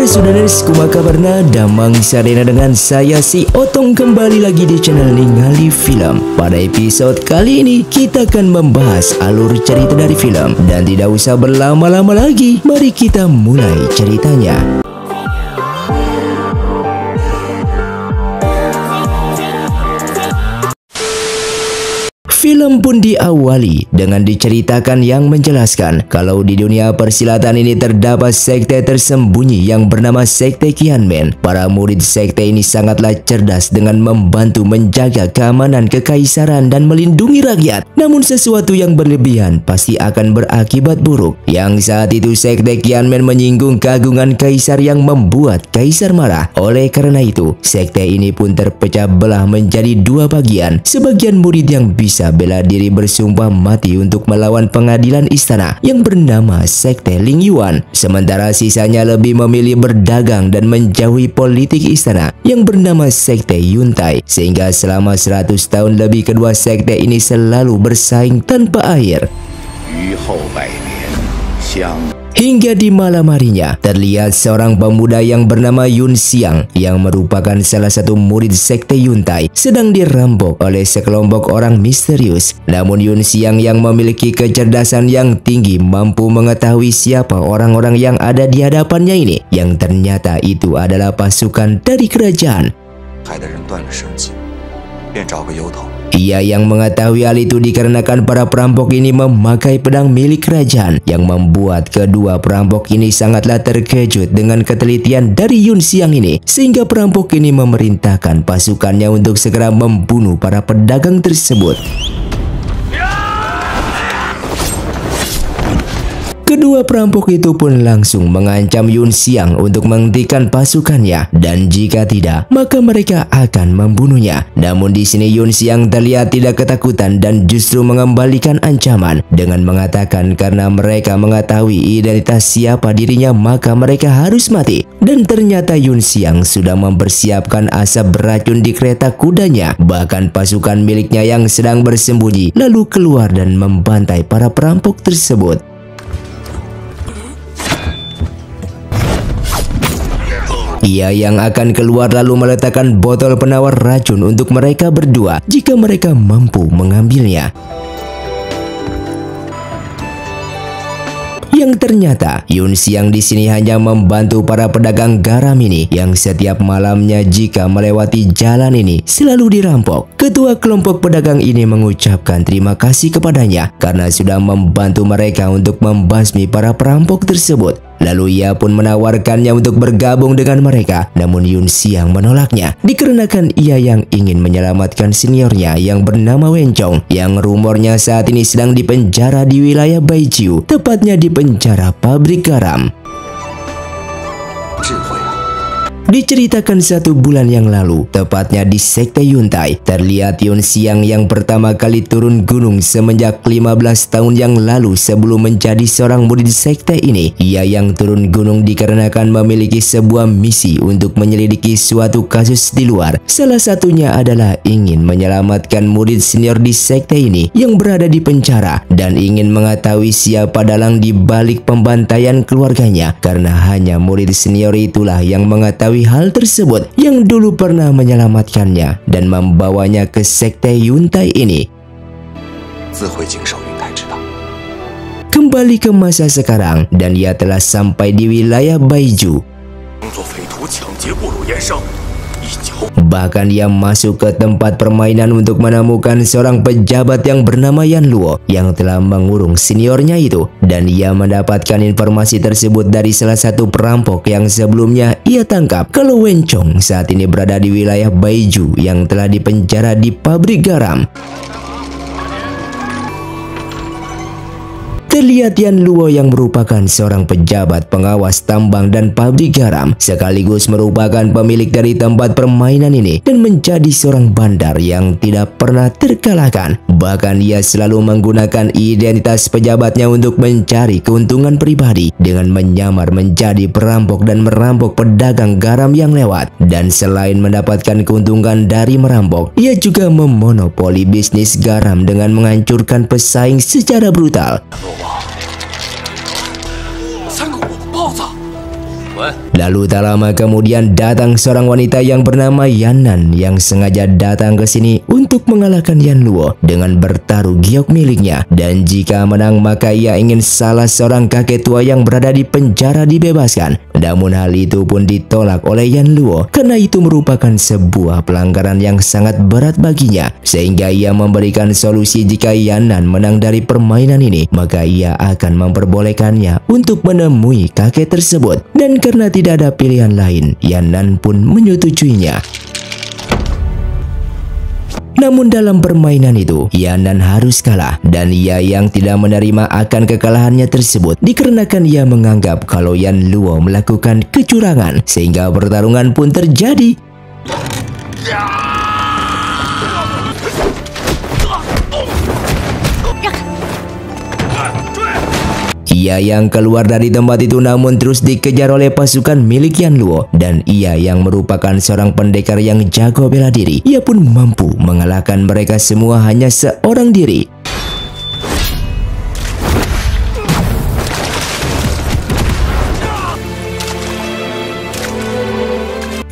Saudara-saudara, kumaha kabarna? Damang sarena dengan saya si Otong kembali lagi di channel Ningali Film. Pada episode kali ini kita akan membahas alur cerita dari film. Dan tidak usah berlama-lama lagi, mari kita mulai ceritanya. Film pun diawali dengan diceritakan yang menjelaskan kalau di dunia persilatan ini terdapat sekte tersembunyi yang bernama Sekte Qianmen. Para murid sekte ini sangatlah cerdas dengan membantu menjaga keamanan kekaisaran dan melindungi rakyat. Namun sesuatu yang berlebihan pasti akan berakibat buruk. Yang saat itu Sekte Qianmen menyinggung keagungan kaisar yang membuat kaisar marah. Oleh karena itu, sekte ini pun terpecah belah menjadi dua bagian. Sebagian murid yang bisa bela diri bersumpah mati untuk melawan pengadilan istana yang bernama Sekte Ling Yuan. Sementara sisanya lebih memilih berdagang dan menjauhi politik istana yang bernama Sekte Yuntai. Sehingga selama 100 tahun lebih kedua sekte ini selalu bersaing tanpa akhir. Hingga di malam harinya, terlihat seorang pemuda yang bernama Yun Xiang yang merupakan salah satu murid sekte Yuntai sedang dirampok oleh sekelompok orang misterius. Namun Yun Xiang yang memiliki kecerdasan yang tinggi mampu mengetahui siapa orang-orang yang ada di hadapannya ini, yang ternyata itu adalah pasukan dari kerajaan. Ia yang mengetahui hal itu dikarenakan para perampok ini memakai pedang milik kerajaan, yang membuat kedua perampok ini sangatlah terkejut dengan ketelitian dari Yun Xiang ini, sehingga perampok ini memerintahkan pasukannya untuk segera membunuh para pedagang tersebut. Kedua perampok itu pun langsung mengancam Yun Xiang untuk menghentikan pasukannya, dan jika tidak, maka mereka akan membunuhnya. Namun di sini Yun Xiang terlihat tidak ketakutan dan justru mengembalikan ancaman dengan mengatakan karena mereka mengetahui identitas siapa dirinya maka mereka harus mati. Dan ternyata Yun Xiang sudah mempersiapkan asap beracun di kereta kudanya. Bahkan pasukan miliknya yang sedang bersembunyi lalu keluar dan membantai para perampok tersebut. Ia yang akan keluar lalu meletakkan botol penawar racun untuk mereka berdua jika mereka mampu mengambilnya. Yang ternyata Yun Xiang di sini hanya membantu para pedagang garam ini yang setiap malamnya jika melewati jalan ini selalu dirampok. Ketua kelompok pedagang ini mengucapkan terima kasih kepadanya karena sudah membantu mereka untuk membasmi para perampok tersebut. Lalu ia pun menawarkannya untuk bergabung dengan mereka, namun Yun Xiang menolaknya dikarenakan ia yang ingin menyelamatkan seniornya yang bernama Wen Chong yang rumornya saat ini sedang dipenjara di wilayah Baijiu, tepatnya di penjara pabrik garam. Diceritakan 1 bulan yang lalu, tepatnya di Sekte Yuntai, terlihat Yun Xiang yang pertama kali turun gunung semenjak 15 tahun yang lalu sebelum menjadi seorang murid sekte ini. Ia yang turun gunung dikarenakan memiliki sebuah misi untuk menyelidiki suatu kasus di luar. Salah satunya adalah ingin menyelamatkan murid senior di sekte ini yang berada di penjara dan ingin mengetahui siapa dalang di balik pembantaian keluarganya, karena hanya murid senior itulah yang mengetahui hal tersebut yang dulu pernah menyelamatkannya dan membawanya ke sekte Yuntai ini. Kembali ke masa sekarang dan ia telah sampai di wilayah Baijiu. Bahkan ia masuk ke tempat permainan untuk menemukan seorang pejabat yang bernama Yan Luo yang telah mengurung seniornya itu, dan ia mendapatkan informasi tersebut dari salah satu perampok yang sebelumnya ia tangkap kalau Wen Chong saat ini berada di wilayah Baijiu yang telah dipenjara di pabrik garam. Terlihat Yan Luo yang merupakan seorang pejabat pengawas tambang dan pabrik garam, sekaligus merupakan pemilik dari tempat permainan ini dan menjadi seorang bandar yang tidak pernah terkalahkan. Bahkan ia selalu menggunakan identitas pejabatnya untuk mencari keuntungan pribadi dengan menyamar menjadi perampok dan merampok pedagang garam yang lewat. Dan selain mendapatkan keuntungan dari merampok, ia juga memonopoli bisnis garam dengan menghancurkan pesaing secara brutal. Lalu tak lama kemudian datang seorang wanita yang bernama Yannan yang sengaja datang ke sini untuk mengalahkan Yan Luo dengan bertaruh giok miliknya. Dan jika menang maka ia ingin salah seorang kakek tua yang berada di penjara dibebaskan. Namun hal itu pun ditolak oleh Yan Luo karena itu merupakan sebuah pelanggaran yang sangat berat baginya. Sehingga ia memberikan solusi jika Yannan menang dari permainan ini maka ia akan memperbolehkannya untuk menemui kakek tersebut. Dan karena tidak ada pilihan lain, Yannan pun menyetujuinya. Namun dalam permainan itu, Yannan harus kalah dan ia yang tidak menerima akan kekalahannya tersebut dikarenakan ia menganggap kalau Yan Luo melakukan kecurangan sehingga pertarungan pun terjadi. Ia yang keluar dari tempat itu namun terus dikejar oleh pasukan milik Yan Luo dan ia yang merupakan seorang pendekar yang jago bela diri. Ia pun mampu mengalahkan mereka semua hanya seorang diri.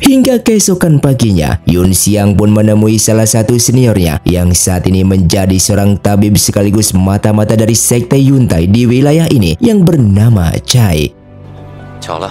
Hingga keesokan paginya, Yun Xiang pun menemui salah satu seniornya yang saat ini menjadi seorang tabib sekaligus mata-mata dari sekte Yuntai di wilayah ini yang bernama Chai. 巧了，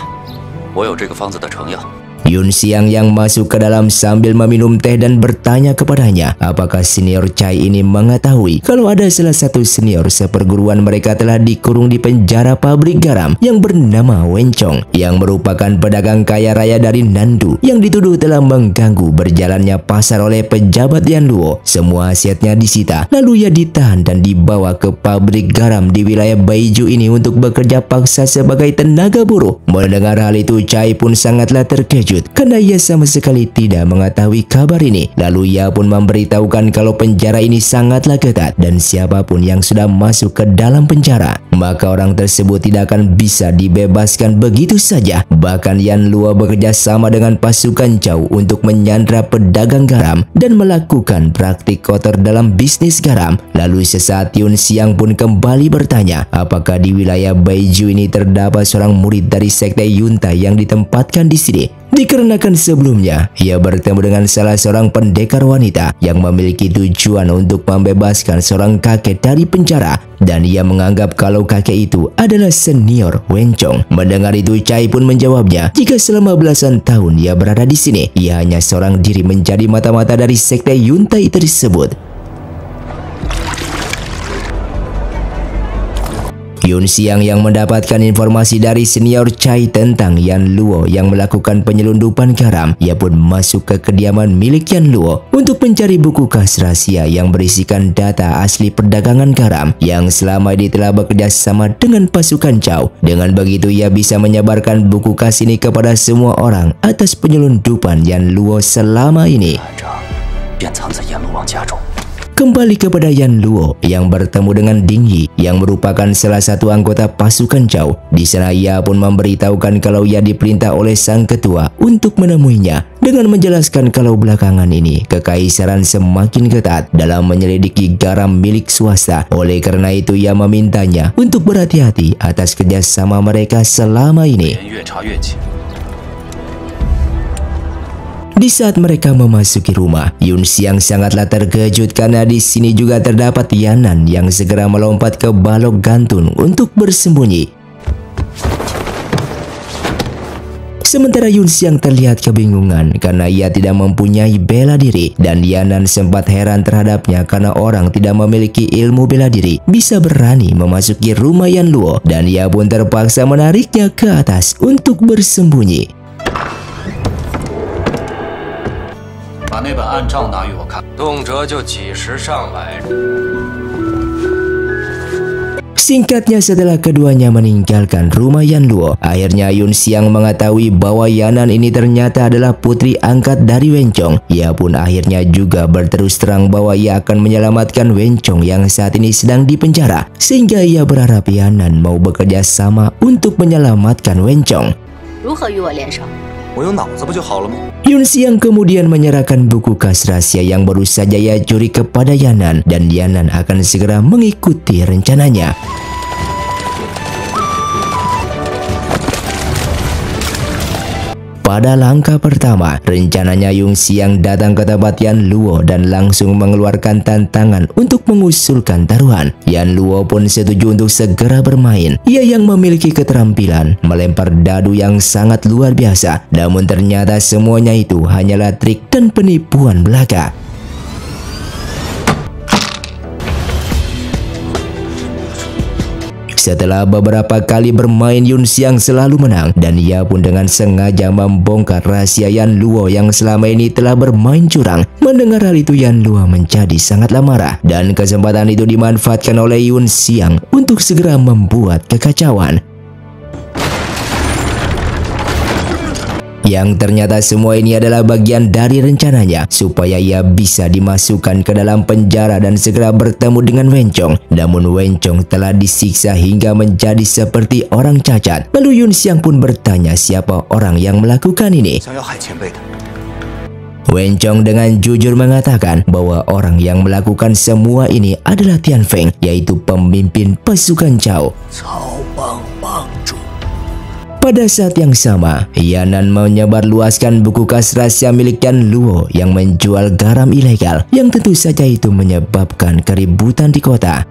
我有这个方子的成药。 Yun Xiang yang masuk ke dalam sambil meminum teh dan bertanya kepadanya apakah senior Chai ini mengetahui kalau ada salah satu senior seperguruan mereka telah dikurung di penjara pabrik garam yang bernama Wen Chong yang merupakan pedagang kaya raya dari Nandu yang dituduh telah mengganggu berjalannya pasar oleh pejabat Yan Luo. Semua asetnya disita lalu ia ditahan dan dibawa ke pabrik garam di wilayah Baiju ini untuk bekerja paksa sebagai tenaga buruh. Mendengar hal itu Chai pun sangatlah terkejut karena ia sama sekali tidak mengetahui kabar ini. Lalu ia pun memberitahukan kalau penjara ini sangatlah ketat dan siapapun yang sudah masuk ke dalam penjara maka orang tersebut tidak akan bisa dibebaskan begitu saja. Bahkan Yan Luo bekerja sama dengan pasukan Zhao untuk menyandra pedagang garam dan melakukan praktik kotor dalam bisnis garam. Lalu sesaat Yun Xiang pun kembali bertanya apakah di wilayah Baiju ini terdapat seorang murid dari sekte Yuntai yang ditempatkan di sini. Dikarenakan sebelumnya ia bertemu dengan salah seorang pendekar wanita yang memiliki tujuan untuk membebaskan seorang kakek dari penjara dan ia menganggap kalau kakek itu adalah senior Wen Chong. Mendengar itu Chai pun menjawabnya jika selama belasan tahun ia berada di sini ia hanya seorang diri menjadi mata-mata dari sekte Yuntai tersebut. Yun Xiang yang mendapatkan informasi dari senior Chai tentang Yan Luo yang melakukan penyelundupan garam, ia pun masuk ke kediaman milik Yan Luo untuk mencari buku kas rahasia yang berisikan data asli perdagangan garam yang selama ini telah bekerja sama dengan pasukan Zhao. Dengan begitu ia bisa menyebarkan buku kas ini kepada semua orang atas penyelundupan Yan Luo selama ini. Kembali kepada Yan Luo yang bertemu dengan Ding Yi yang merupakan salah satu anggota pasukan Zhao. Di sana ia pun memberitahukan kalau ia diperintah oleh sang ketua untuk menemuinya dengan menjelaskan kalau belakangan ini kekaisaran semakin ketat dalam menyelidiki garam milik swasta. Oleh karena itu ia memintanya untuk berhati-hati atas kerjasama mereka selama ini. Di saat mereka memasuki rumah, Yun Xiang sangatlah terkejut karena di sini juga terdapat Yannan yang segera melompat ke balok gantun untuk bersembunyi. Sementara Yun Xiang terlihat kebingungan karena ia tidak mempunyai bela diri dan Yannan sempat heran terhadapnya karena orang tidak memiliki ilmu bela diri bisa berani memasuki rumah Yan Luo dan ia pun terpaksa menariknya ke atas untuk bersembunyi. 把那本暗账拿与我看，动辄就几十上百。 Singkatnya setelah keduanya meninggalkan rumah Yan Luo, akhirnya Yun Xiang mengetahui bahwa Yannan ini ternyata adalah putri angkat dari Wen Chong. Ia pun akhirnya juga berterus terang bahwa ia akan menyelamatkan Wen Chong yang saat ini sedang dipenjara, sehingga ia berharap Yannan mau bekerja sama untuk menyelamatkan Wen Chong. 如何与我联手？ 我有脑子不就好了吗？ Yun Xiang kemudian menyerahkan buku kas rahasia yang baru saja ia curi kepada Yannan dan Yannan akan segera mengikuti rencananya. Pada langkah pertama, rencananya Yun Xiang datang ke tempat Yan Luo dan langsung mengeluarkan tantangan untuk mengusulkan taruhan. Yan Luo pun setuju untuk segera bermain. Ia yang memiliki keterampilan melempar dadu yang sangat luar biasa. Namun ternyata semuanya itu hanyalah trik dan penipuan belaka. Setelah beberapa kali bermain, Yun Xiang selalu menang dan ia pun dengan sengaja membongkar rahasia Yan Luo yang selama ini telah bermain curang. Mendengar hal itu, Yan Luo menjadi sangatlah marah dan kesempatan itu dimanfaatkan oleh Yun Xiang untuk segera membuat kekacauan. Yang ternyata semua ini adalah bagian dari rencananya supaya ia bisa dimasukkan ke dalam penjara dan segera bertemu dengan Wencong. Namun Wencong telah disiksa hingga menjadi seperti orang cacat. Lalu Yun Xiang pun bertanya siapa orang yang melakukan ini. Wencong dengan jujur mengatakan bahwa orang yang melakukan semua ini adalah Tian Feng, yaitu pemimpin pasukan Cao. Pada saat yang sama, Yanan menyebarluaskan buku kas rahasia milik Yan Luo yang menjual garam ilegal, yang tentu saja itu menyebabkan keributan di kota.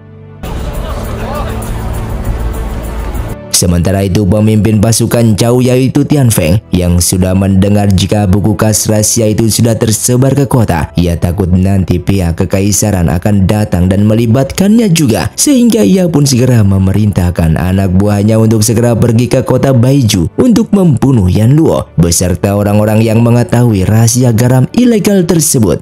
Sementara itu pemimpin pasukan Cao yaitu Tian Feng yang sudah mendengar jika buku kas rahasia itu sudah tersebar ke kota. Ia takut nanti pihak kekaisaran akan datang dan melibatkannya juga, sehingga ia pun segera memerintahkan anak buahnya untuk segera pergi ke kota Baiju untuk membunuh Yan Luo beserta orang-orang yang mengetahui rahasia garam ilegal tersebut.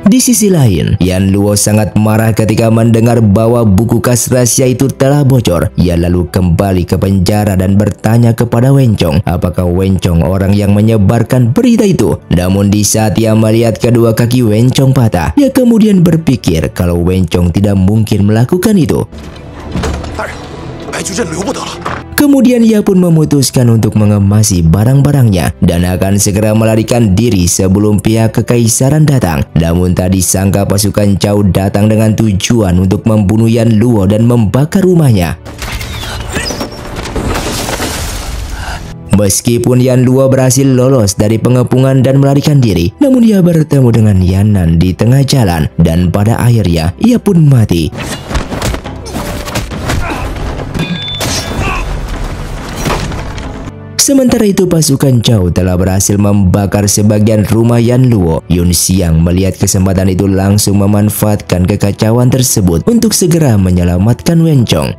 Di sisi lain, Yan Luo sangat marah ketika mendengar bahwa buku kas rahasia itu telah bocor. Ia lalu kembali ke penjara dan bertanya kepada Wencong apakah Wencong orang yang menyebarkan berita itu. Namun di saat ia melihat kedua kaki Wencong patah, ia kemudian berpikir kalau Wencong tidak mungkin melakukan itu. Kemudian ia pun memutuskan untuk mengemasi barang-barangnya dan akan segera melarikan diri sebelum pihak kekaisaran datang. Namun tak disangka pasukan Cao datang dengan tujuan untuk membunuh Yan Luo dan membakar rumahnya. Meskipun Yan Luo berhasil lolos dari pengepungan dan melarikan diri, namun ia bertemu dengan Yanan di tengah jalan dan pada akhirnya ia pun mati. Sementara itu pasukan Cao telah berhasil membakar sebagian rumah Yan Luo. Yun Xiang melihat kesempatan itu langsung memanfaatkan kekacauan tersebut untuk segera menyelamatkan Wencong.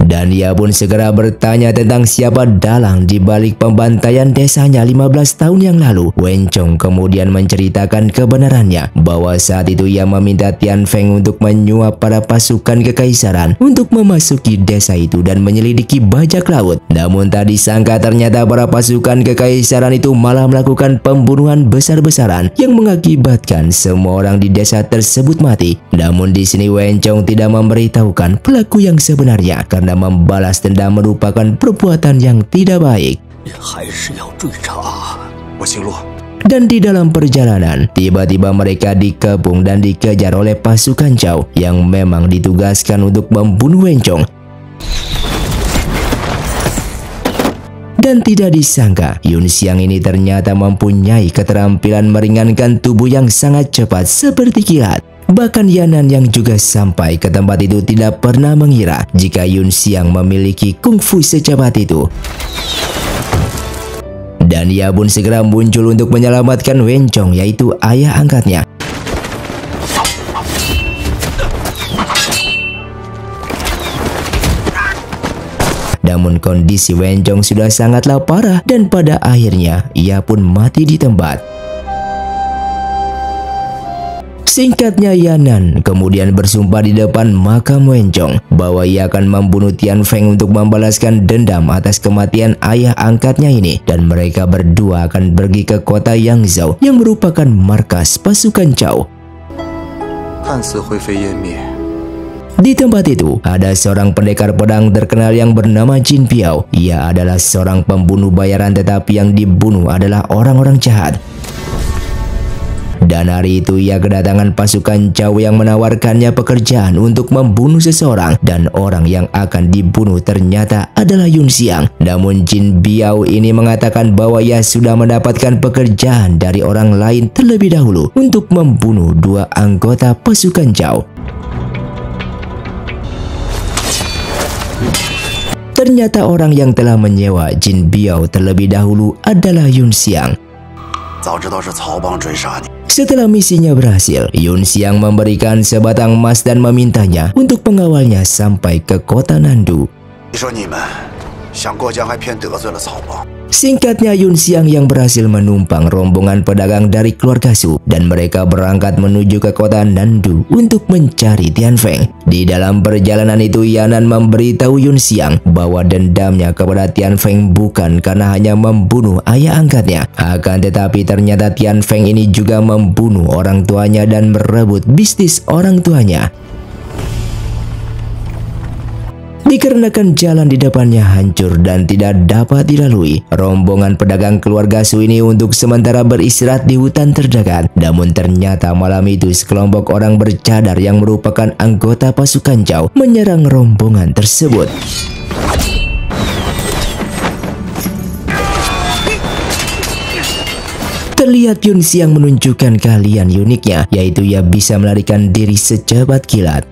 Dan ia pun segera bertanya tentang siapa dalang di balik pembantaian desanya 15 tahun yang lalu. Wencong kemudian menceritakan kebenarannya bahwa saat itu ia meminta Tian Feng untuk menyuap para pasukan kekaisaran untuk memasuki desa itu dan menyelidiki bajak laut. Namun tak disangka ternyata para pasukan kekaisaran itu malah melakukan pembunuhan besar-besaran yang mengakibatkan semua orang di desa tersebut mati. Namun di sini Wencong tidak memberitahukan pelaku yang sebenarnya karena membalas dendam merupakan perbuatan yang tidak baik. Dan di dalam perjalanan, tiba-tiba mereka dikepung dan dikejar oleh pasukan Cao yang memang ditugaskan untuk membunuh Wencong. Dan tidak disangka, Yun Xiang ini ternyata mempunyai keterampilan meringankan tubuh yang sangat cepat seperti kilat. Bahkan Yanan yang juga sampai ke tempat itu tidak pernah mengira jika Yun Xiang memiliki kungfu secepat itu. Dan ia pun segera muncul untuk menyelamatkan Wencong yaitu ayah angkatnya. Namun kondisi Wencong sudah sangatlah parah dan pada akhirnya ia pun mati di tempat. Singkatnya, Yanan kemudian bersumpah di depan makam Wencong bahwa ia akan membunuh Tian Feng untuk membalaskan dendam atas kematian ayah angkatnya ini, dan mereka berdua akan pergi ke kota Yangzhou yang merupakan markas pasukan Cao. Di tempat itu ada seorang pendekar pedang terkenal yang bernama Jin Piao. Ia adalah seorang pembunuh bayaran tetapi yang dibunuh adalah orang-orang jahat. Dan hari itu ia kedatangan pasukan Zhao yang menawarkannya pekerjaan untuk membunuh seseorang, dan orang yang akan dibunuh ternyata adalah Yun Xiang. Namun Jin Biao ini mengatakan bahwa ia sudah mendapatkan pekerjaan dari orang lain terlebih dahulu untuk membunuh dua anggota pasukan Zhao. Ternyata orang yang telah menyewa Jin Biao terlebih dahulu adalah Yun Xiang. Setelah misinya berhasil, Yun Xiang memberikan sebatang emas dan memintanya untuk mengawalnya sampai ke kota Nandu. Singkatnya, Yun Xiang yang berhasil menumpang rombongan pedagang dari keluarga Su, dan mereka berangkat menuju ke kota Nandu untuk mencari Tian Feng. Di dalam perjalanan itu, Yanan memberitahu Yun Xiang bahwa dendamnya kepada Tian Feng bukan karena hanya membunuh ayah angkatnya, akan tetapi ternyata Tian Feng ini juga membunuh orang tuanya dan merebut bisnis orang tuanya. Dikarenakan jalan di depannya hancur dan tidak dapat dilalui, rombongan pedagang keluarga Su ini untuk sementara beristirahat di hutan terdekat. Namun ternyata malam itu sekelompok orang bercadar yang merupakan anggota pasukan Zhao menyerang rombongan tersebut. Terlihat Yun Xiang menunjukkan keahlian uniknya, yaitu ia bisa melarikan diri secepat kilat.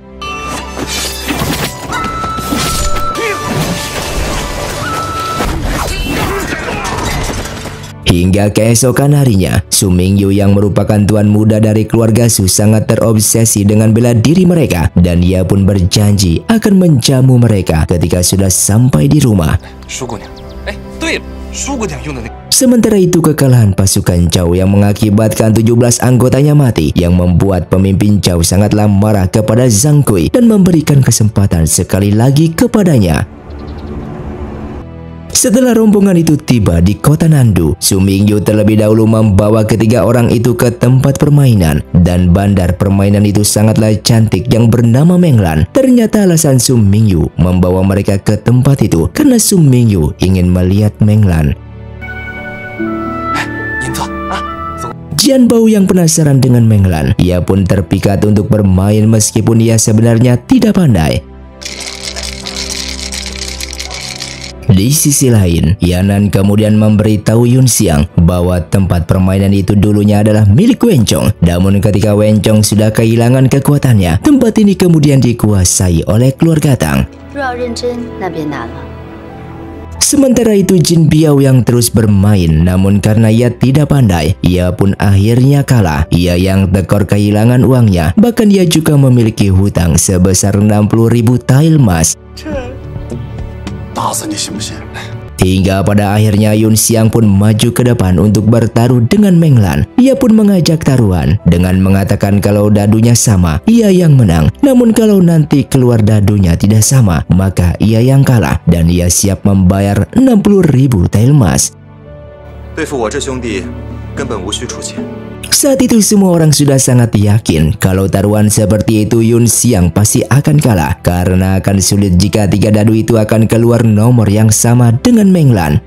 Hingga keesokan harinya, Su Mingyu yang merupakan tuan muda dari keluarga Su sangat terobsesi dengan bela diri mereka, dan ia pun berjanji akan menjamu mereka ketika sudah sampai di rumah. Sementara itu, kekalahan pasukan Zhao yang mengakibatkan 17 anggotanya mati, yang membuat pemimpin Zhao sangatlah marah kepada Zhang Kui dan memberikan kesempatan sekali lagi kepadanya. Setelah rombongan itu tiba di kota Nandu, Su Mingyu terlebih dahulu membawa ketiga orang itu ke tempat permainan, dan bandar permainan itu sangatlah cantik yang bernama Menglan. Ternyata alasan Su Mingyu membawa mereka ke tempat itu karena Su Mingyu ingin melihat Menglan. Jian Bao yang penasaran dengan Menglan, ia pun terpikat untuk bermain meskipun ia sebenarnya tidak pandai. Di sisi lain, Yanan kemudian memberitahu Yun Xiang bahwa tempat permainan itu dulunya adalah milik Wencong. Namun ketika Wencong sudah kehilangan kekuatannya, tempat ini kemudian dikuasai oleh keluarga Tang. Sementara itu Jin Biao yang terus bermain, namun karena ia tidak pandai, ia pun akhirnya kalah. Ia yang tekor kehilangan uangnya, bahkan ia juga memiliki hutang sebesar 60.000 tael emas. Hingga pada akhirnya Yun Xiang pun maju ke depan untuk bertaruh dengan Menglan. Ia pun mengajak taruhan dengan mengatakan kalau dadunya sama, ia yang menang. Namun kalau nanti keluar dadunya tidak sama, maka ia yang kalah, dan ia siap membayar 60.000 tael emas. Saat itu semua orang sudah sangat yakin kalau taruhan seperti itu Yun Xiang pasti akan kalah, karena akan sulit jika tiga dadu itu akan keluar nomor yang sama dengan Menglan.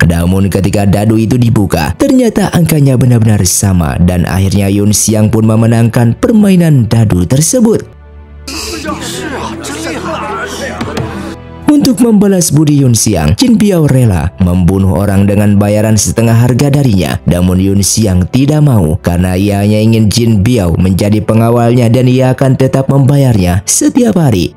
Namun ketika dadu itu dibuka, ternyata angkanya benar-benar sama, dan akhirnya Yun Xiang pun memenangkan permainan dadu tersebut. Untuk membalas budi Yun Xiang, Jin Biao rela membunuh orang dengan bayaran setengah harga darinya. Namun Yun Xiang tidak mau karena ia hanya ingin Jin Biao menjadi pengawalnya dan ia akan tetap membayarnya setiap hari.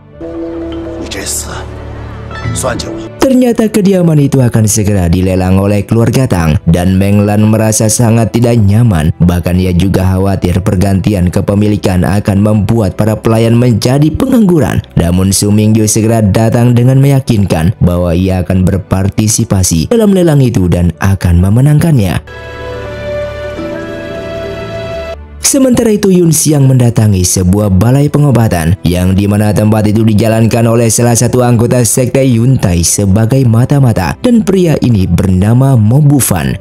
Ternyata kediaman itu akan segera dilelang oleh keluarga Tang, dan Menglan merasa sangat tidak nyaman. Bahkan ia juga khawatir pergantian kepemilikan akan membuat para pelayan menjadi pengangguran. Namun Su Mingyu segera datang dengan meyakinkan bahwa ia akan berpartisipasi dalam lelang itu dan akan memenangkannya. Sementara itu Yun Xiang mendatangi sebuah balai pengobatan yang dimana tempat itu dijalankan oleh salah satu anggota sekte Yuntai sebagai mata-mata, dan pria ini bernama Mo Bufan.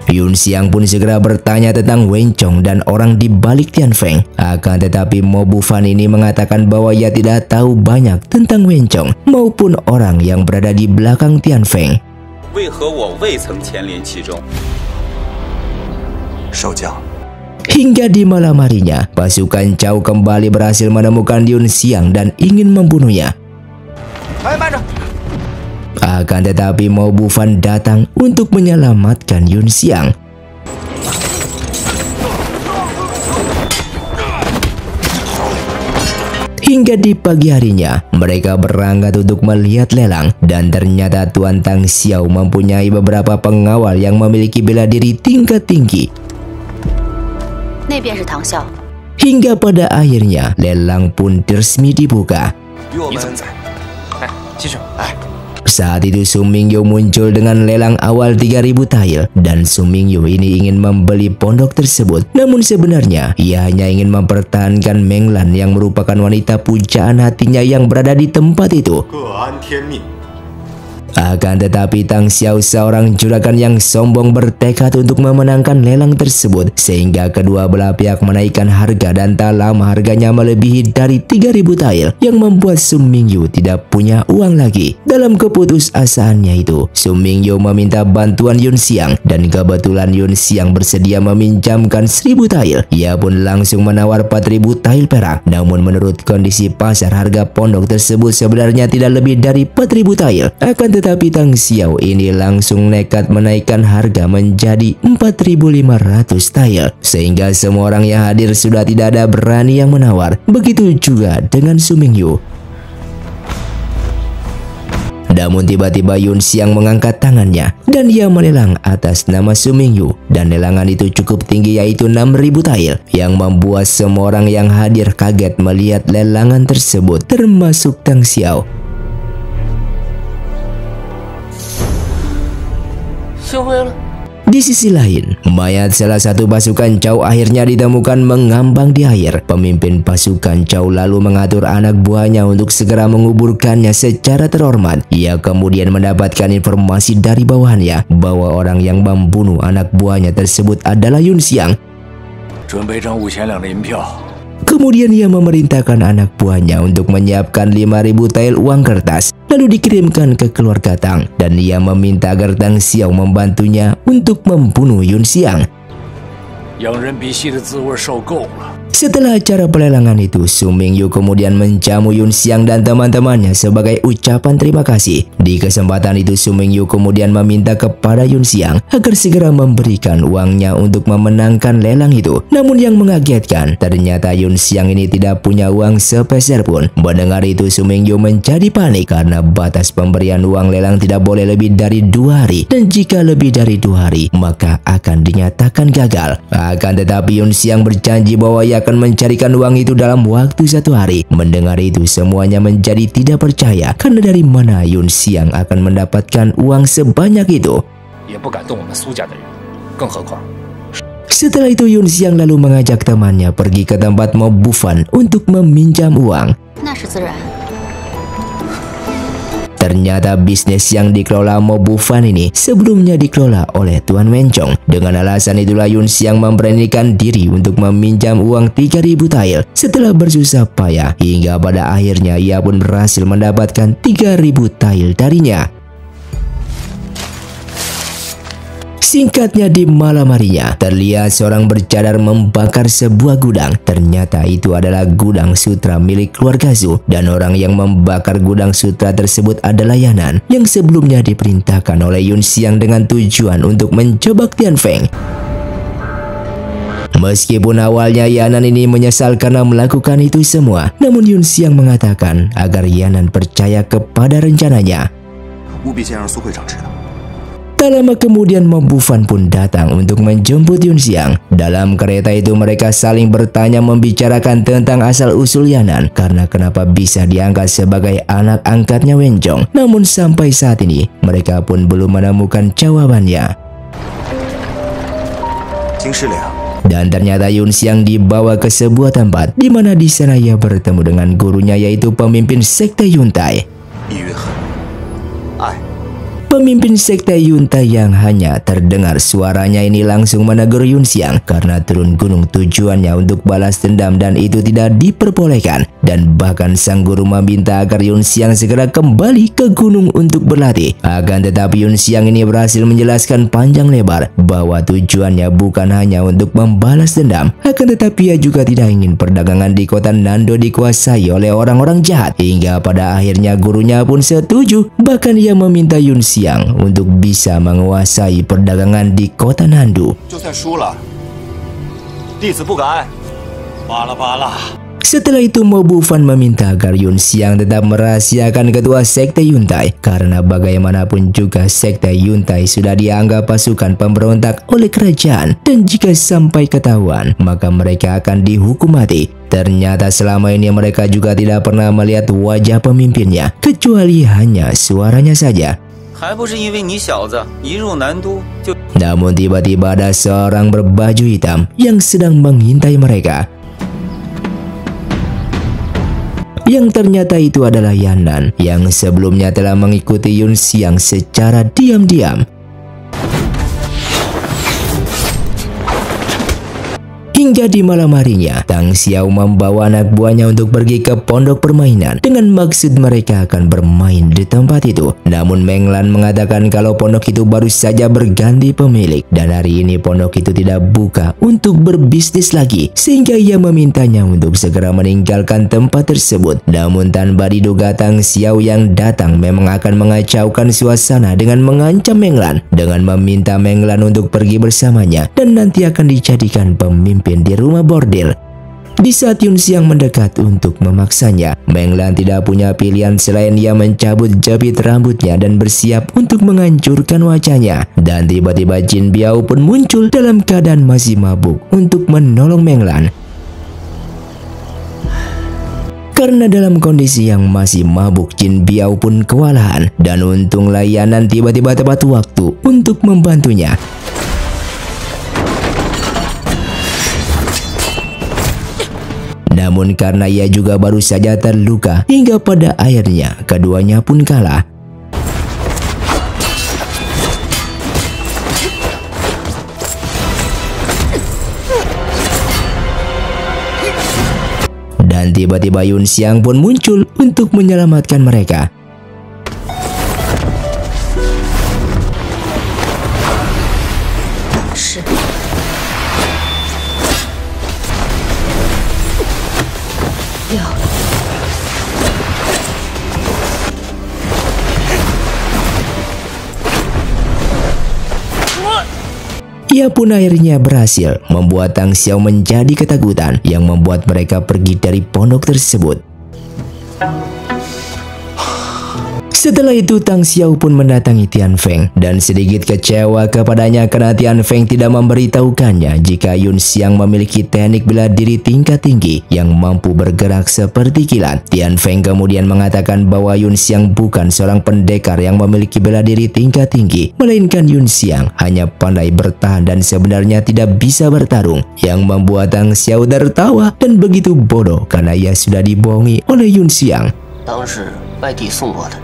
Yun Xiang pun segera bertanya tentang Wencong dan orang di balik Tian Feng. Akan tetapi Mo Bufan ini mengatakan bahwa ia tidak tahu banyak tentang Wencong maupun orang yang berada di belakang Tian Feng. 为何我未曾牵连其中？少将， Hingga di malam harinya, pasukan Cao kembali berhasil menemukan Yun Xiang dan ingin membunuhnya. 哎，慢着！ Akan tetapi Mo Bufan datang untuk menyelamatkan Yun Xiang. Hingga di pagi harinya, mereka berangkat untuk melihat lelang dan ternyata Tuan Tang Xiao mempunyai beberapa pengawal yang memiliki bela diri tingkat tinggi. 那边是唐啸。 Hingga pada akhirnya lelang pun resmi dibuka. 与我们哎，继续。哎， Saat itu Su Mingyu muncul dengan lelang awal 3000 tael dan Su Mingyu ini ingin membeli pondok tersebut. Namun sebenarnya ia hanya ingin mempertahankan Meng Lan yang merupakan wanita pujaan hatinya yang berada di tempat itu. 各安天命。 Akan tetapi Tang Xiao seorang juragan yang sombong bertekad untuk memenangkan lelang tersebut sehingga kedua belah pihak menaikkan harga dan tak lama harganya melebihi dari 3000 tael yang membuat Su Mingyu tidak punya uang lagi. Dalam keputusasaannya itu, Su Mingyu meminta bantuan Yun Xiang dan kebetulan Yun Xiang bersedia meminjamkan 1000 tael. Ia pun langsung menawar 4000 tael perak. Namun menurut kondisi pasar harga pondok tersebut sebenarnya tidak lebih dari 4000 tael. Akan tetapi Tang Xiao ini langsung nekat menaikkan harga menjadi 4.500 tael. Sehingga semua orang yang hadir sudah tidak ada berani yang menawar. Begitu juga dengan Su Mingyu. Namun tiba-tiba Yun Xiang mengangkat tangannya dan ia melelang atas nama Su Mingyu. Dan lelangan itu cukup tinggi yaitu 6.000 tael yang membuat semua orang yang hadir kaget melihat lelangan tersebut termasuk Tang Xiao. Di sisi lain, mayat salah satu pasukan Cao akhirnya ditemukan mengambang di air. Pemimpin pasukan Cao lalu mengatur anak buahnya untuk segera menguburkannya secara terhormat. Ia kemudian mendapatkan informasi dari bawahannya bahwa orang yang membunuh anak buahnya tersebut adalah Yun Xiang. 准备挣5000两的银票。 Kemudian ia memerintahkan anak buahnya untuk menyiapkan 5.000 tael uang kertas, lalu dikirimkan ke keluarga Tang, dan ia meminta agar Tang Xiao membantunya untuk membunuh Yun Xiang. 养人鼻息的滋味受够了。 Setelah acara pelelangan itu, Su Mingyu kemudian menjamu Yun Xiang dan teman-temannya sebagai ucapan terima kasih. Di kesempatan itu, Su Mingyu kemudian meminta kepada Yun Xiang agar segera memberikan uangnya untuk memenangkan lelang itu. Namun yang mengagetkan, ternyata Yun Xiang ini tidak punya uang sepeser pun. Mendengar itu, Su Mingyu menjadi panik karena batas pemberian uang lelang tidak boleh lebih dari 2 hari. Dan jika lebih dari 2 hari, maka akan dinyatakan gagal. Akan tetapi Yun Xiang berjanji bahwa ia akan mencarikan uang itu dalam waktu 1 hari. Mendengar itu semuanya menjadi tidak percaya karena dari mana Yun Xiang akan mendapatkan uang sebanyak itu. 也不敢动我们苏家的人，更何况 Setelah itu Yun Xiang lalu mengajak temannya pergi ke tempat Mo Bufan untuk meminjam uang. 那是自然。 Ternyata bisnis yang dikelola Mo Bufan ini sebelumnya dikelola oleh Tuan Wencong. Dengan alasan itulah Yun Xiang memberanikan diri untuk meminjam uang 3.000 tael setelah bersusah payah hingga pada akhirnya ia pun berhasil mendapatkan 3.000 tael darinya. Singkatnya di malam harinya, terlihat seorang bercadar membakar sebuah gudang. Ternyata itu adalah gudang sutra milik keluarga Zhu. Dan orang yang membakar gudang sutra tersebut adalah Yanan, yang sebelumnya diperintahkan oleh Yun Xiang dengan tujuan untuk menjebak Tian Feng. Meskipun awalnya Yanan ini menyesal karena melakukan itu semua, namun Yun Xiang mengatakan agar Yanan percaya kepada rencananya. 务必先让苏会长知道。 Tak lama kemudian Mo Bufan pun datang untuk menjemput Yun Xiang. Dalam kereta itu mereka saling bertanya membicarakan tentang asal-usul Yanan karena kenapa bisa diangkat sebagai anak angkatnya Wencong. Namun sampai saat ini mereka pun belum menemukan jawabannya. Dan ternyata Yun Xiang dibawa ke sebuah tempat di mana di sana ia bertemu dengan gurunya yaitu pemimpin sekte Yuntai. Pemimpin sekte Yuntai yang hanya terdengar suaranya ini langsung menegur Yun Xiang karena turun gunung tujuannya untuk balas dendam dan itu tidak diperbolehkan. Dan bahkan sang guru meminta agar Yun Xiang segera kembali ke gunung untuk berlatih. Akan tetapi Yun Xiang ini berhasil menjelaskan panjang lebar bahwa tujuannya bukan hanya untuk membalas dendam, akan tetapi ia juga tidak ingin perdagangan di kota Nando dikuasai oleh orang-orang jahat. Hingga pada akhirnya gurunya pun setuju, bahkan ia meminta Yun Xiang untuk bisa menguasai perdagangan di kota Nando. 就算输了，弟子不敢。罢了罢了。 Setelah itu Mo Bufan meminta agar Yun Xiang tetap merahasiakan ketua sekte Yuntai karena bagaimanapun juga sekte Yuntai sudah dianggap pasukan pemberontak oleh kerajaan dan jika sampai ketahuan maka mereka akan dihukum mati. Ternyata selama ini mereka juga tidak pernah melihat wajah pemimpinnya kecuali hanya suaranya saja. 还不是因为你小子一入南都就 Namun tiba-tiba ada seorang berbaju hitam yang sedang mengintai mereka. Yang ternyata itu adalah Yannan yang sebelumnya telah mengikuti Yun Xiang secara diam-diam. Hingga di malam harinya, Tang Xiao membawa anak buahnya untuk pergi ke pondok permainan dengan maksud mereka akan bermain di tempat itu. Namun Meng Lan mengatakan kalau pondok itu baru saja berganti pemilik dan hari ini pondok itu tidak buka untuk berbisnis lagi, sehingga ia memintanya untuk segera meninggalkan tempat tersebut. Namun tanpa diduga Tang Xiao yang datang memang akan mengacaukan suasana dengan mengancam Meng Lan dengan meminta Meng Lan untuk pergi bersamanya dan nanti akan dijadikan pemimpin di rumah bordil. Di saat Yun Xiang mendekat untuk memaksanya, Meng Lan tidak punya pilihan selain ia mencabut jepit rambutnya dan bersiap untuk menghancurkan wajahnya. Dan tiba-tiba Jin Biao pun muncul dalam keadaan masih mabuk untuk menolong Meng Lan. Karena dalam kondisi yang masih mabuk, Jin Biao pun kewalahan dan untunglah Yannan tiba-tiba tepat waktu untuk membantunya. Namun karena ia juga baru saja terluka, hingga pada akhirnya keduanya pun kalah. Dan tiba-tiba Yun Xiang pun muncul untuk menyelamatkan mereka. Ia pun akhirnya berhasil membuat Tang Xiao menjadi ketakutan yang membuat mereka pergi dari pondok tersebut. Setelah itu Tang Xiao pun mendatangi Tian Feng dan sedikit kecewa kepadanya karena Tian Feng tidak memberitahukannya jika Yun Xiang memiliki teknik bela diri tingkat tinggi yang mampu bergerak seperti kilat. Tian Feng kemudian mengatakan bahwa Yun Xiang bukan seorang pendekar yang memiliki bela diri tingkat tinggi, melainkan Yun Xiang hanya pandai bertahan dan sebenarnya tidak bisa bertarung, yang membuat Tang Xiao tertawa dan begitu bodoh karena ia sudah dibohongi oleh Yun Xiang. 当是外地送我的。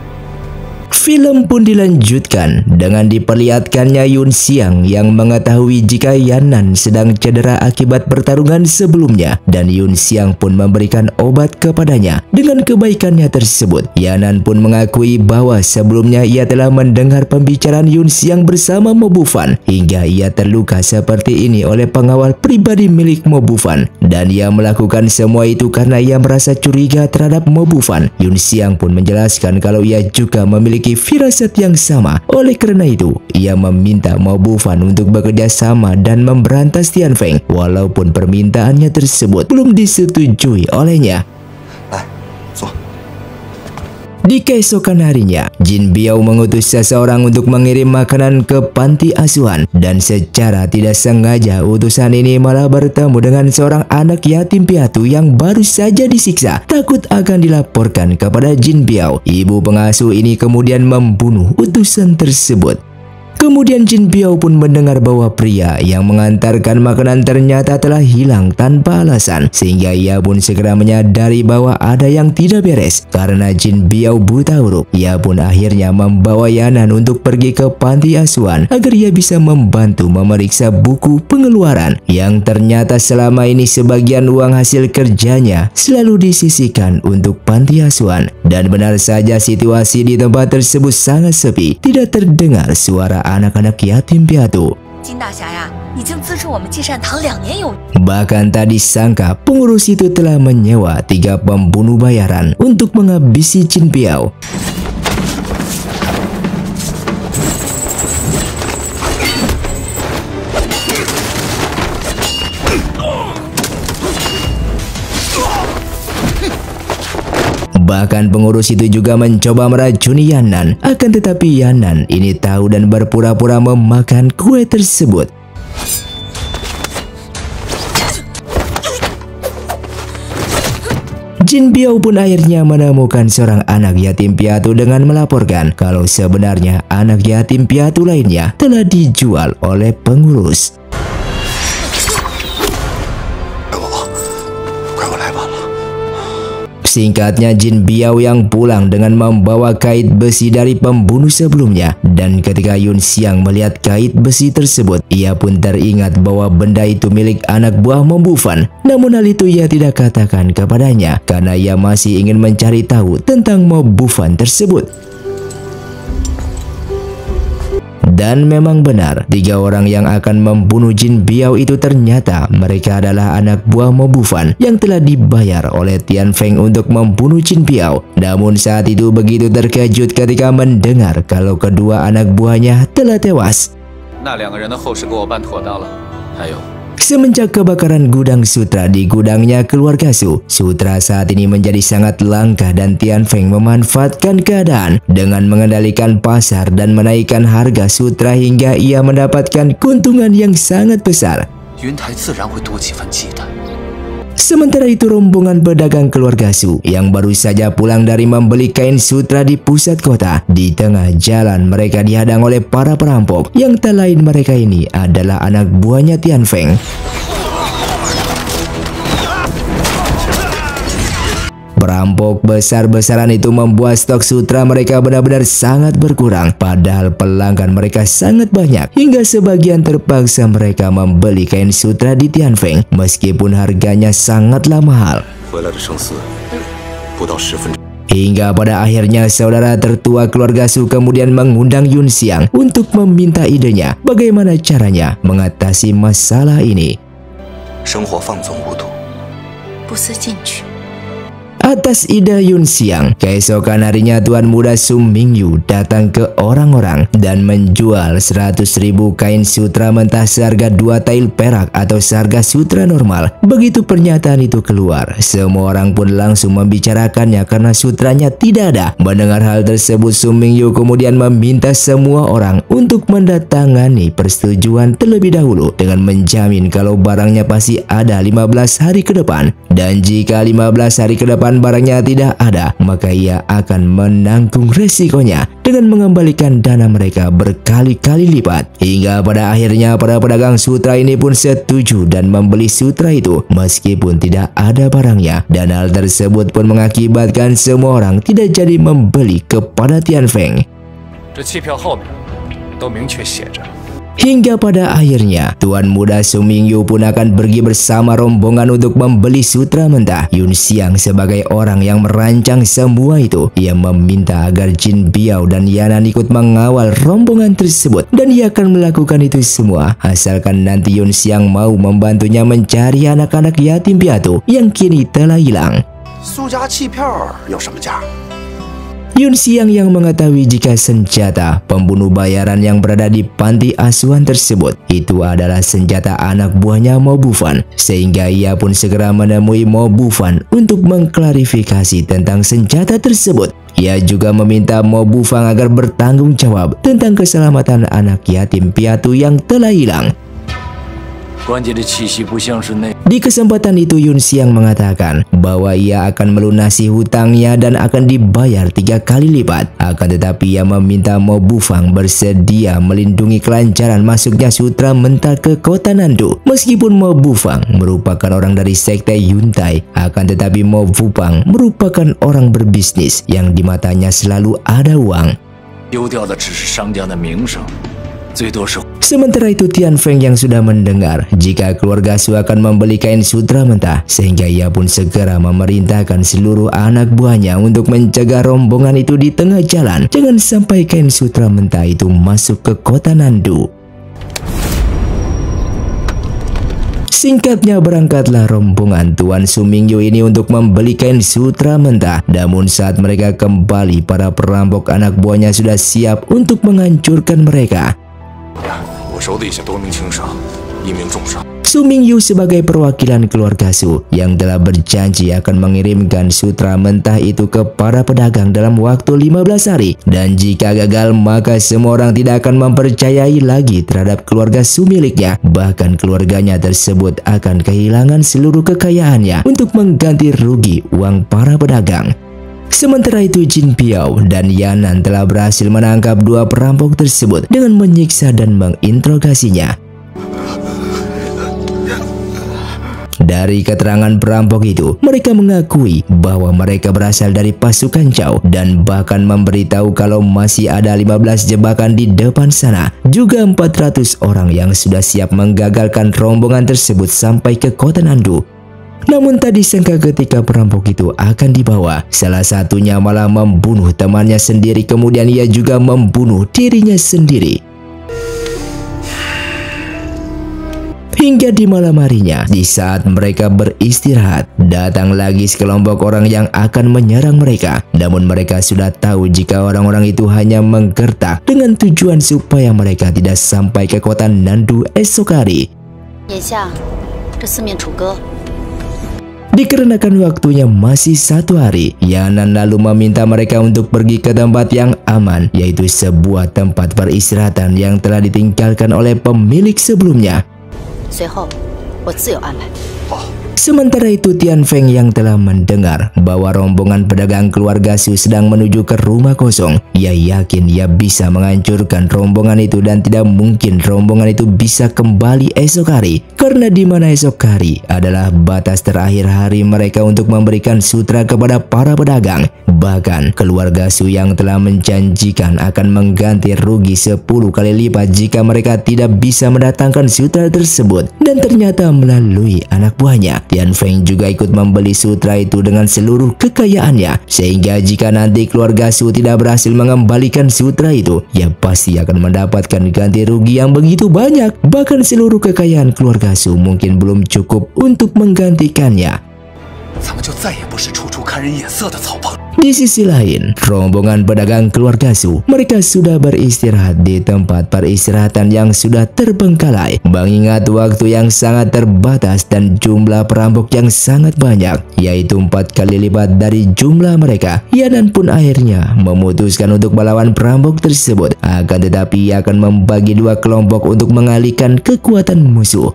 Film pun dilanjutkan dengan diperlihatkannya Yun Xiang yang mengetahui jika Yannan sedang cedera akibat pertarungan sebelumnya dan Yun Xiang pun memberikan obat kepadanya. Dengan kebaikannya tersebut, Yannan pun mengakui bahwa sebelumnya ia telah mendengar pembicaraan Yun Xiang bersama Mo Bufan hingga ia terluka seperti ini oleh pengawal pribadi milik Mo Bufan dan ia melakukan semua itu karena ia merasa curiga terhadap Mo Bufan. Yun Xiang pun menjelaskan kalau ia juga memiliki firasat yang sama. Oleh karena itu, ia meminta Mo Bufan untuk bekerja sama dan memberantas Tian Feng walaupun permintaannya tersebut belum disetujui olehnya. Di keesokan harinya, Jin Biao mengutus seseorang untuk mengirim makanan ke panti asuhan dan secara tidak sengaja utusan ini malah bertemu dengan seorang anak yatim piatu yang baru saja disiksa. Takut akan dilaporkan kepada Jin Biao, ibu pengasuh ini kemudian membunuh utusan tersebut. Kemudian Jin Biao pun mendengar bahwa pria yang mengantarkan makanan ternyata telah hilang tanpa alasan, sehingga ia pun segera menyadari bahwa ada yang tidak beres. Karena Jin Biao buta huruf, ia pun akhirnya membawa Yanan untuk pergi ke panti asuhan agar ia bisa membantu memeriksa buku pengeluaran yang ternyata selama ini sebagian uang hasil kerjanya selalu disisihkan untuk panti asuhan. Dan benar saja situasi di tempat tersebut sangat sepi, tidak terdengar suara anak-anak yatim piatu. Bahkan tadi sangka pengurus itu telah menyewa 3 pembunuh bayaran untuk menghabisi Jin Biao. Bahkan pengurus itu juga mencoba meracuni Yanan, akan tetapi Yanan ini tahu dan berpura-pura memakan kue tersebut. Jin Biao pun akhirnya menemukan seorang anak yatim piatu dengan melaporkan kalau sebenarnya anak yatim piatu lainnya telah dijual oleh pengurus. Singkatnya, Jin Biao yang pulang dengan membawa kait besi dari pembunuh sebelumnya, dan ketika Yun Xiang melihat kait besi tersebut, ia pun teringat bahwa benda itu milik anak buah Mo Bufan. Namun hal itu ia tidak katakan kepadanya karena ia masih ingin mencari tahu tentang Mo Bufan tersebut. Dan memang benar, 3 orang yang akan membunuh Jin Biao itu ternyata mereka adalah anak buah Mo Bufan yang telah dibayar oleh Tian Feng untuk membunuh Jin Biao. Namun saat itu begitu terkejut ketika mendengar kalau kedua anak buahnya telah tewas. Semenjak kebakaran gudang sutra di gudangnya keluarga Su, sutra saat ini menjadi sangat langka dan Tian Feng memanfaatkan keadaan dengan mengendalikan pasar dan menaikkan harga sutra hingga ia mendapatkan keuntungan yang sangat besar. Sementara itu rombongan pedagang keluarga Su yang baru saja pulang dari membeli kain sutra di pusat kota, di tengah jalan mereka dihadang oleh para perampok yang tak lain mereka ini adalah anak buahnya Tian Feng. Perampok besar-besaran itu membuat stok sutra mereka benar-benar sangat berkurang, padahal pelanggan mereka sangat banyak, hingga sebagian terpaksa mereka membeli kain sutra di Tian Feng meskipun harganya sangatlah mahal. Hingga pada akhirnya saudara tertua keluarga Su kemudian mengundang Yun Xiang untuk meminta idenya bagaimana caranya mengatasi masalah ini. Atas ide Yun Xiang, keesokan harinya Tuan Muda Sum Mingyu datang ke orang-orang dan menjual 100.000 kain sutra mentah seharga 2 tael perak atau seharga sutra normal. Begitu pernyataan itu keluar, semua orang pun langsung membicarakannya karena sutranya tidak ada. Mendengar hal tersebut, Sum Mingyu kemudian meminta semua orang untuk mendatangani persetujuan terlebih dahulu dengan menjamin kalau barangnya pasti ada 15 hari ke depan. Dan jika 15 hari ke depan barangnya tidak ada, maka ia akan menanggung resikonya dengan mengembalikan dana mereka berkali-kali lipat. Hingga pada akhirnya para pedagang sutra ini pun setuju dan membeli sutra itu meskipun tidak ada barangnya. Dan hal tersebut pun mengakibatkan semua orang tidak jadi membeli kepada Tian Feng. Hingga pada akhirnya, Tuan Muda Sum Mingyu pun akan pergi bersama rombongan untuk membeli sutra mentah. Yun Xiang sebagai orang yang merancang semua itu, ia meminta agar Jin Biao dan Yanan ikut mengawal rombongan tersebut. Dan ia akan melakukan itu semua, asalkan nanti Yun Xiang mau membantunya mencari anak-anak yatim piatu yang kini telah hilang. Yun Xiang yang mengetahui jika senjata pembunuh bayaran yang berada di panti asuhan tersebut itu adalah senjata anak buahnya Mo Bufan, sehingga ia pun segera menemui Mo Bufan untuk mengklarifikasi tentang senjata tersebut. Ia juga meminta Mo Bufan agar bertanggung jawab tentang keselamatan anak yatim piatu yang telah hilang. Di kesempatan itu Yun Xiang mengatakan bahwa ia akan melunasi hutangnya dan akan dibayar 3 kali lipat. Akan tetapi ia meminta Mo Bufang bersedia melindungi kelancaran masuknya Sutra Mentah ke kota Nandu. Meskipun Mo Bufang merupakan orang dari sekte Yuntai, akan tetapi Mo Bufang merupakan orang berbisnis yang di matanya selalu ada uang. Sementara itu Tian Feng yang sudah mendengar jika keluarga Su akan membeli kain sutra mentah, sehingga ia pun segera memerintahkan seluruh anak buahnya untuk mencegah rombongan itu di tengah jalan. Jangan sampai kain sutra mentah itu masuk ke kota Nandu. Singkatnya berangkatlah rombongan Tuan Su Mingyu ini untuk membeli kain sutra mentah. Namun saat mereka kembali, para perampok anak buahnya sudah siap untuk menghancurkan mereka. Su Mingyu sebagai perwakilan keluarga Su yang telah berjanji akan mengirimkan sutra mentah itu ke para pedagang dalam waktu 15 hari. Dan jika gagal, maka semua orang tidak akan mempercayai lagi terhadap keluarga Su miliknya. Bahkan keluarganya tersebut akan kehilangan seluruh kekayaannya untuk mengganti rugi uang para pedagang. Sementara itu Jin Piao dan Yanan telah berhasil menangkap 2 perampok tersebut dengan menyiksa dan menginterogasinya. Dari keterangan perampok itu, mereka mengakui bahwa mereka berasal dari pasukan Zhao dan bahkan memberitahu kalau masih ada 15 jebakan di depan sana. Juga 400 orang yang sudah siap menggagalkan rombongan tersebut sampai ke kota Nandu. Namun tak disangka ketika perampok itu akan dibawa, salah satunya malah membunuh temannya sendiri, kemudian ia juga membunuh dirinya sendiri. Hingga di malam harinya, di saat mereka beristirahat, datang lagi sekelompok orang yang akan menyerang mereka. Namun mereka sudah tahu jika orang-orang itu hanya menggertak dengan tujuan supaya mereka tidak sampai ke kota Nandu esok hari. Dikarenakan waktunya masih 1 hari, Yanan lalu meminta mereka untuk pergi ke tempat yang aman, yaitu sebuah tempat peristirahatan yang telah ditinggalkan oleh pemilik sebelumnya. Sementara itu Tian Feng yang telah mendengar bahwa rombongan pedagang keluarga Su sedang menuju ke rumah kosong, ia yakin ia bisa menghancurkan rombongan itu dan tidak mungkin rombongan itu bisa kembali esok hari, karena di mana esok hari adalah batas terakhir hari mereka untuk memberikan sutra kepada para pedagang. Bahkan keluarga Su yang telah menjanjikan akan mengganti rugi 10 kali lipat jika mereka tidak bisa mendatangkan sutra tersebut, dan ternyata melalui anak buahnya. Tian Feng juga ikut membeli sutra itu dengan seluruh kekayaannya, sehingga jika nanti keluarga Su tidak berhasil mengembalikan sutra itu, ia pasti akan mendapatkan ganti rugi yang begitu banyak. Bahkan seluruh kekayaan keluarga Su mungkin belum cukup untuk menggantikannya. Di sisi lain, rombongan pedagang keluarga Su, mereka sudah beristirahat di tempat peristirahatan yang sudah terbengkalai. Mengingat waktu yang sangat terbatas dan jumlah perampok yang sangat banyak, yaitu 4 kali lipat dari jumlah mereka, Yanan pun akhirnya memutuskan untuk melawan perampok tersebut. Akan tetapi ia akan membagi 2 kelompok untuk mengalihkan kekuatan musuh.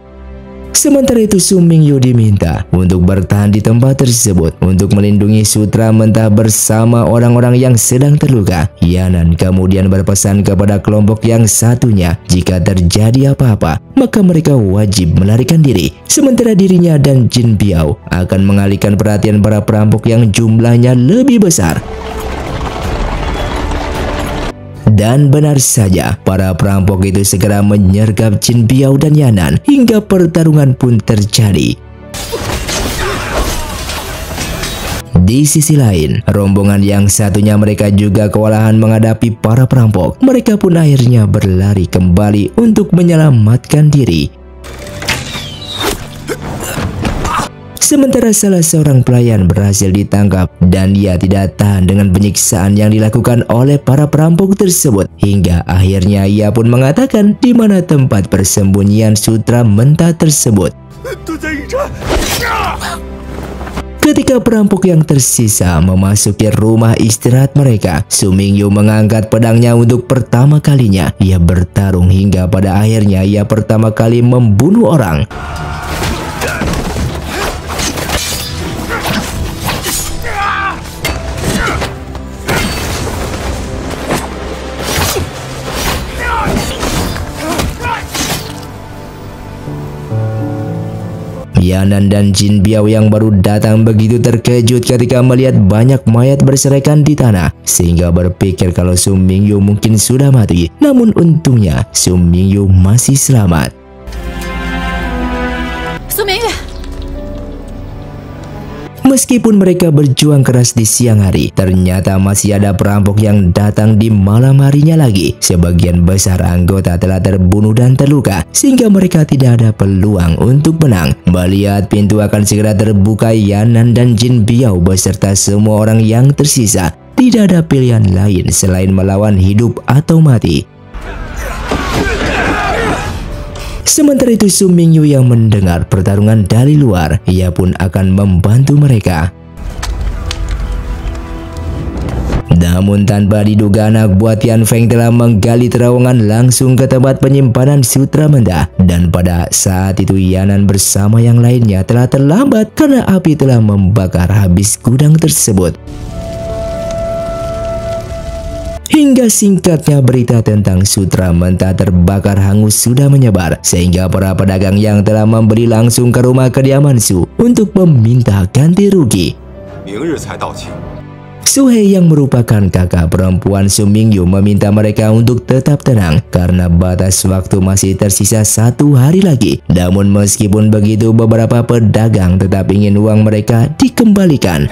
Sementara itu Su Mingyu diminta untuk bertahan di tempat tersebut untuk melindungi sutra mentah bersama orang-orang yang sedang terluka. Yanan kemudian berpesan kepada kelompok yang satunya jika terjadi apa-apa, maka mereka wajib melarikan diri. Sementara dirinya dan Jin Piao akan mengalihkan perhatian para perampok yang jumlahnya lebih besar. Dan benar saja, para perampok itu segera menyergap Jin Piao dan Yanan hingga pertarungan pun terjadi. Di sisi lain, rombongan yang satunya mereka juga kewalahan menghadapi para perampok. Mereka pun akhirnya berlari kembali untuk menyelamatkan diri. Sementara salah seorang pelayan berhasil ditangkap dan dia tidak tahan dengan penyiksaan yang dilakukan oleh para perampok tersebut, hingga akhirnya ia pun mengatakan di mana tempat persembunyian sutra mentah tersebut. Ketika perampok yang tersisa memasuki rumah istirahat mereka, Su Mingyu mengangkat pedangnya untuk pertama kalinya. Ia bertarung hingga pada akhirnya ia pertama kali membunuh orang. Yanan dan Jin Biao yang baru datang begitu terkejut ketika melihat banyak mayat berserakan di tanah, sehingga berpikir kalau Su Mingyu mungkin sudah mati. Namun untungnya Su Mingyu masih selamat. Su Mingyu. Meskipun mereka berjuang keras di siang hari, ternyata masih ada perampok yang datang di malam harinya lagi. Sebagian besar anggota telah terbunuh dan terluka, sehingga mereka tidak ada peluang untuk menang. Melihat pintu akan segera terbuka, Yanan dan Jin Biao beserta semua orang yang tersisa tidak ada pilihan lain selain melawan hidup atau mati. Sementara itu Su Mingyu yang mendengar pertarungan dari luar, ia pun akan membantu mereka. Namun tanpa diduga anak buah Tian Feng telah menggali terowongan langsung ke tempat penyimpanan sutra mentah. Dan pada saat itu Yanan bersama yang lainnya telah terlambat karena api telah membakar habis gudang tersebut. Hingga singkatnya berita tentang sutra mentah terbakar hangus sudah menyebar, sehingga para pedagang yang telah membeli langsung ke rumah kediaman Su untuk meminta ganti rugi. Su He yang merupakan kakak perempuan Su Mingyu meminta mereka untuk tetap tenang karena batas waktu masih tersisa 1 hari lagi. Namun meskipun begitu beberapa pedagang tetap ingin uang mereka dikembalikan.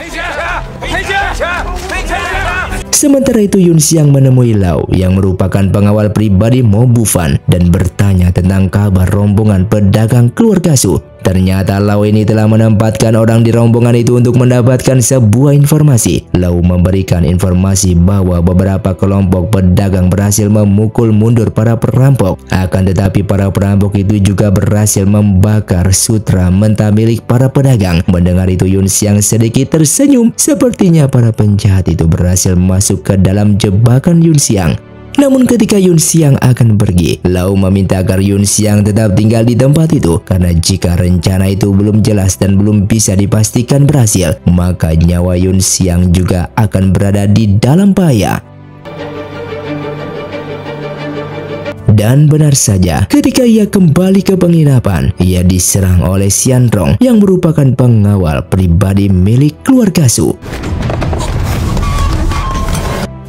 Sementara itu Yun Xiang menemui Lau yang merupakan pengawal pribadi Mo Bufan dan bertanya tentang kabar rombongan pedagang keluarga Su. Ternyata Lau ini telah menempatkan orang di rombongan itu untuk mendapatkan sebuah informasi. Lau memberikan informasi bahwa beberapa kelompok pedagang berhasil memukul mundur para perampok. Akan tetapi para perampok itu juga berhasil membakar sutra mentah milik para pedagang. Mendengar itu Yun Xiang sedikit tersenyum. Sepertinya para penjahat itu berhasil masuk ke dalam jebakan Yun Xiang. Namun ketika Yun Xiang akan pergi, Lau meminta agar Yun Xiang tetap tinggal di tempat itu karena jika rencana itu belum jelas dan belum bisa dipastikan berhasil, maka nyawa Yun Xiang juga akan berada di dalam bahaya. Dan benar saja, ketika ia kembali ke penginapan, ia diserang oleh Xian Rong yang merupakan pengawal pribadi milik keluarga Su.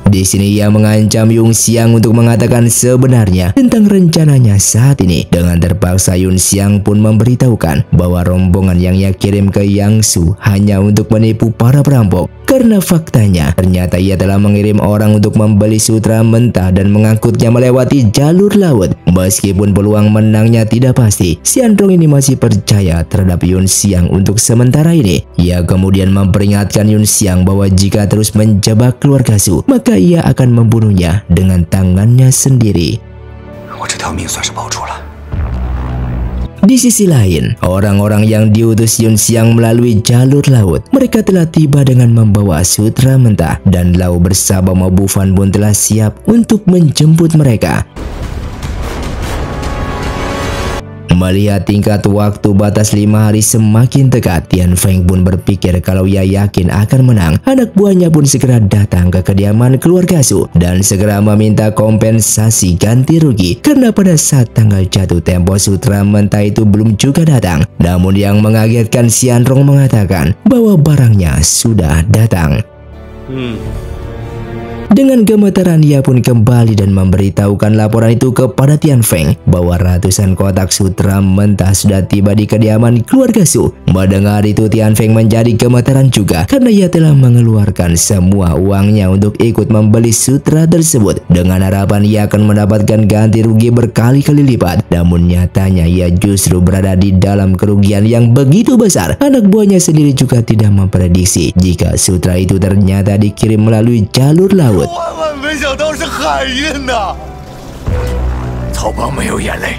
Di sini ia mengancam Yun Xiang untuk mengatakan sebenarnya tentang rencananya saat ini. Dengan terpaksa Yun Xiang pun memberitahukan bahwa rombongan yang ia kirim ke Yang Su hanya untuk menipu para perampok. Karena faktanya ternyata ia telah mengirim orang untuk membeli sutra mentah dan mengangkutnya melewati jalur laut. Meskipun peluang menangnya tidak pasti, Xian Rong ini masih percaya terhadap Yun Xiang untuk sementara ini. Ia kemudian memperingatkan Yun Xiang bahwa jika terus menjebak keluarga Su, maka ia akan membunuhnya dengan tangannya sendiri. Di sisi lain, orang-orang yang diutus Yun Xiang melalui jalur laut, mereka telah tiba dengan membawa sutra mentah dan Lau bersama Mo Bufan pun telah siap untuk menjemput mereka. Melihat tingkat waktu batas 5 hari semakin dekat, Tian Feng pun berpikir kalau ia yakin akan menang. Anak buahnya pun segera datang ke kediaman keluarga Su dan segera meminta kompensasi ganti rugi karena pada saat tanggal jatuh tempo sutra mentah itu belum juga datang. Namun yang mengagetkan, Xian Rong mengatakan bahwa barangnya sudah datang. Dengan gemetaran ia pun kembali dan memberitahukan laporan itu kepada Tian Feng bahwa ratusan kotak sutra mentah sudah tiba di kediaman keluarga Su. Mendengar itu Tian Feng menjadi gemetaran juga karena ia telah mengeluarkan semua uangnya untuk ikut membeli sutra tersebut dengan harapan ia akan mendapatkan ganti rugi berkali-kali lipat. Namun nyatanya ia justru berada di dalam kerugian yang begitu besar. Anak buahnya sendiri juga tidak memprediksi jika sutra itu ternyata dikirim melalui jalur laut. 万万没想到是海运呐！草帮没有眼泪。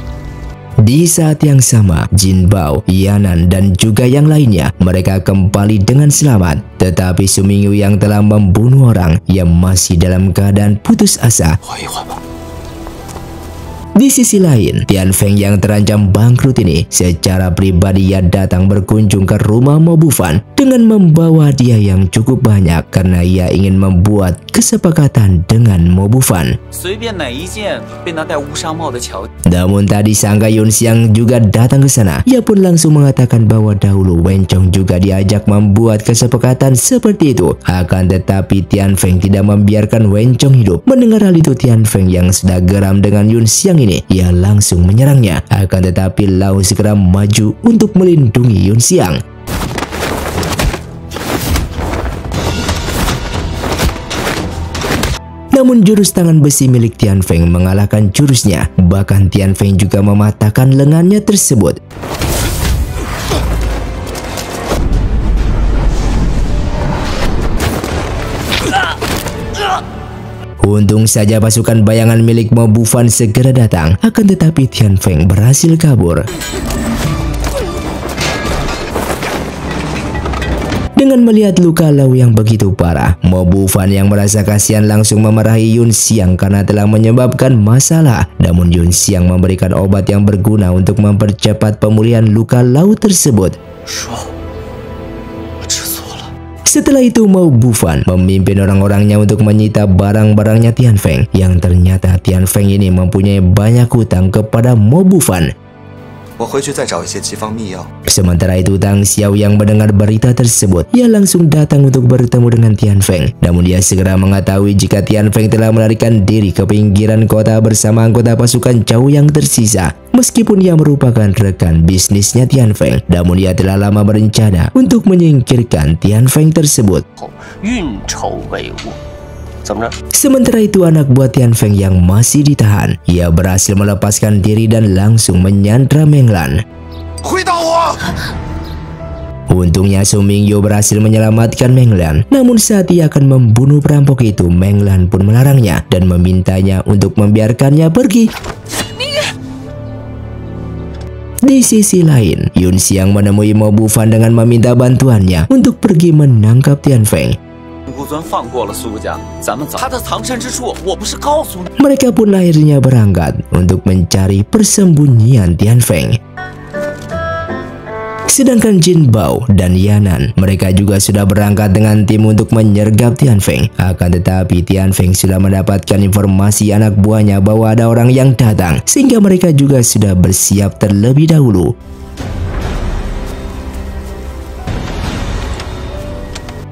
Di saat yang sama, Jin Bao, Yanan, dan juga yang lainnya mereka kembali dengan selamat. Tetapi Su Mingyu yang telah membunuh orang yang masih dalam keadaan putus asa. Di sisi lain, Tian Feng yang terancam bangkrut ini secara pribadi ia datang berkunjung ke rumah Mo Bufan dengan membawa hadiah yang cukup banyak karena ia ingin membuat kesepakatan dengan Mo Bufan. Namun tadi sangka Yun Xiang juga datang ke sana. Ia pun langsung mengatakan bahwa dahulu Wen Chong juga diajak membuat kesepakatan seperti itu. Akan tetapi Tian Feng tidak membiarkan Wen Chong hidup. Mendengar hal itu, Tian Feng yang sudah geram dengan Yun Xiang ini, ia langsung menyerangnya. Akan tetapi Lau segera maju untuk melindungi Yun Xiang. Namun jurus tangan besi milik Tian Feng mengalahkan jurusnya. Bahkan Tian Feng juga mematahkan lengannya tersebut. Untung saja pasukan bayangan milik Mo Bufan segera datang. Akan tetapi Tian Feng berhasil kabur. Dengan melihat luka Lau yang begitu parah, Mo Bufan yang merasa kasihan langsung memarahi Yun Xiang karena telah menyebabkan masalah. Namun Yun Xiang memberikan obat yang berguna untuk mempercepat pemulihan luka Lau tersebut. Setelah itu Mo Bufan memimpin orang-orangnya untuk menyita barang-barangnya Tian Feng, yang ternyata Tian Feng ini mempunyai banyak hutang kepada Mo Bufan. Sementara itu Tang Xiao yang mendengar berita tersebut, ia langsung datang untuk bertemu dengan Tian Feng. Namun dia segera mengetahui jika Tian Feng telah melarikan diri ke pinggiran kota bersama anggota pasukan Zhao yang tersisa. Meskipun ia merupakan rekan bisnisnya Tian Feng, namun dia telah lama berencana untuk menyingkirkan Tian Feng tersebut. Sementara itu anak buah Tian Feng yang masih ditahan, ia berhasil melepaskan diri dan langsung menyandra Meng Lan. Untungnya Su Mingyu berhasil menyelamatkan Meng Lan. Namun saat ia akan membunuh perampok itu, Meng Lan pun melarangnya dan memintanya untuk membiarkannya pergi. Di sisi lain, Yun Xiang menemui Mo Bufan dengan meminta bantuannya untuk pergi menangkap Tian Feng. Mereka pun akhirnya berangkat untuk mencari persembunyian Tian Feng. Sedangkan Jin Bao dan Yanan, mereka juga sudah berangkat dengan tim untuk menyergap Tian Feng. Akan tetapi Tian Feng sudah mendapatkan informasi anak buahnya bahwa ada orang yang datang, sehingga mereka juga sudah bersiap terlebih dahulu.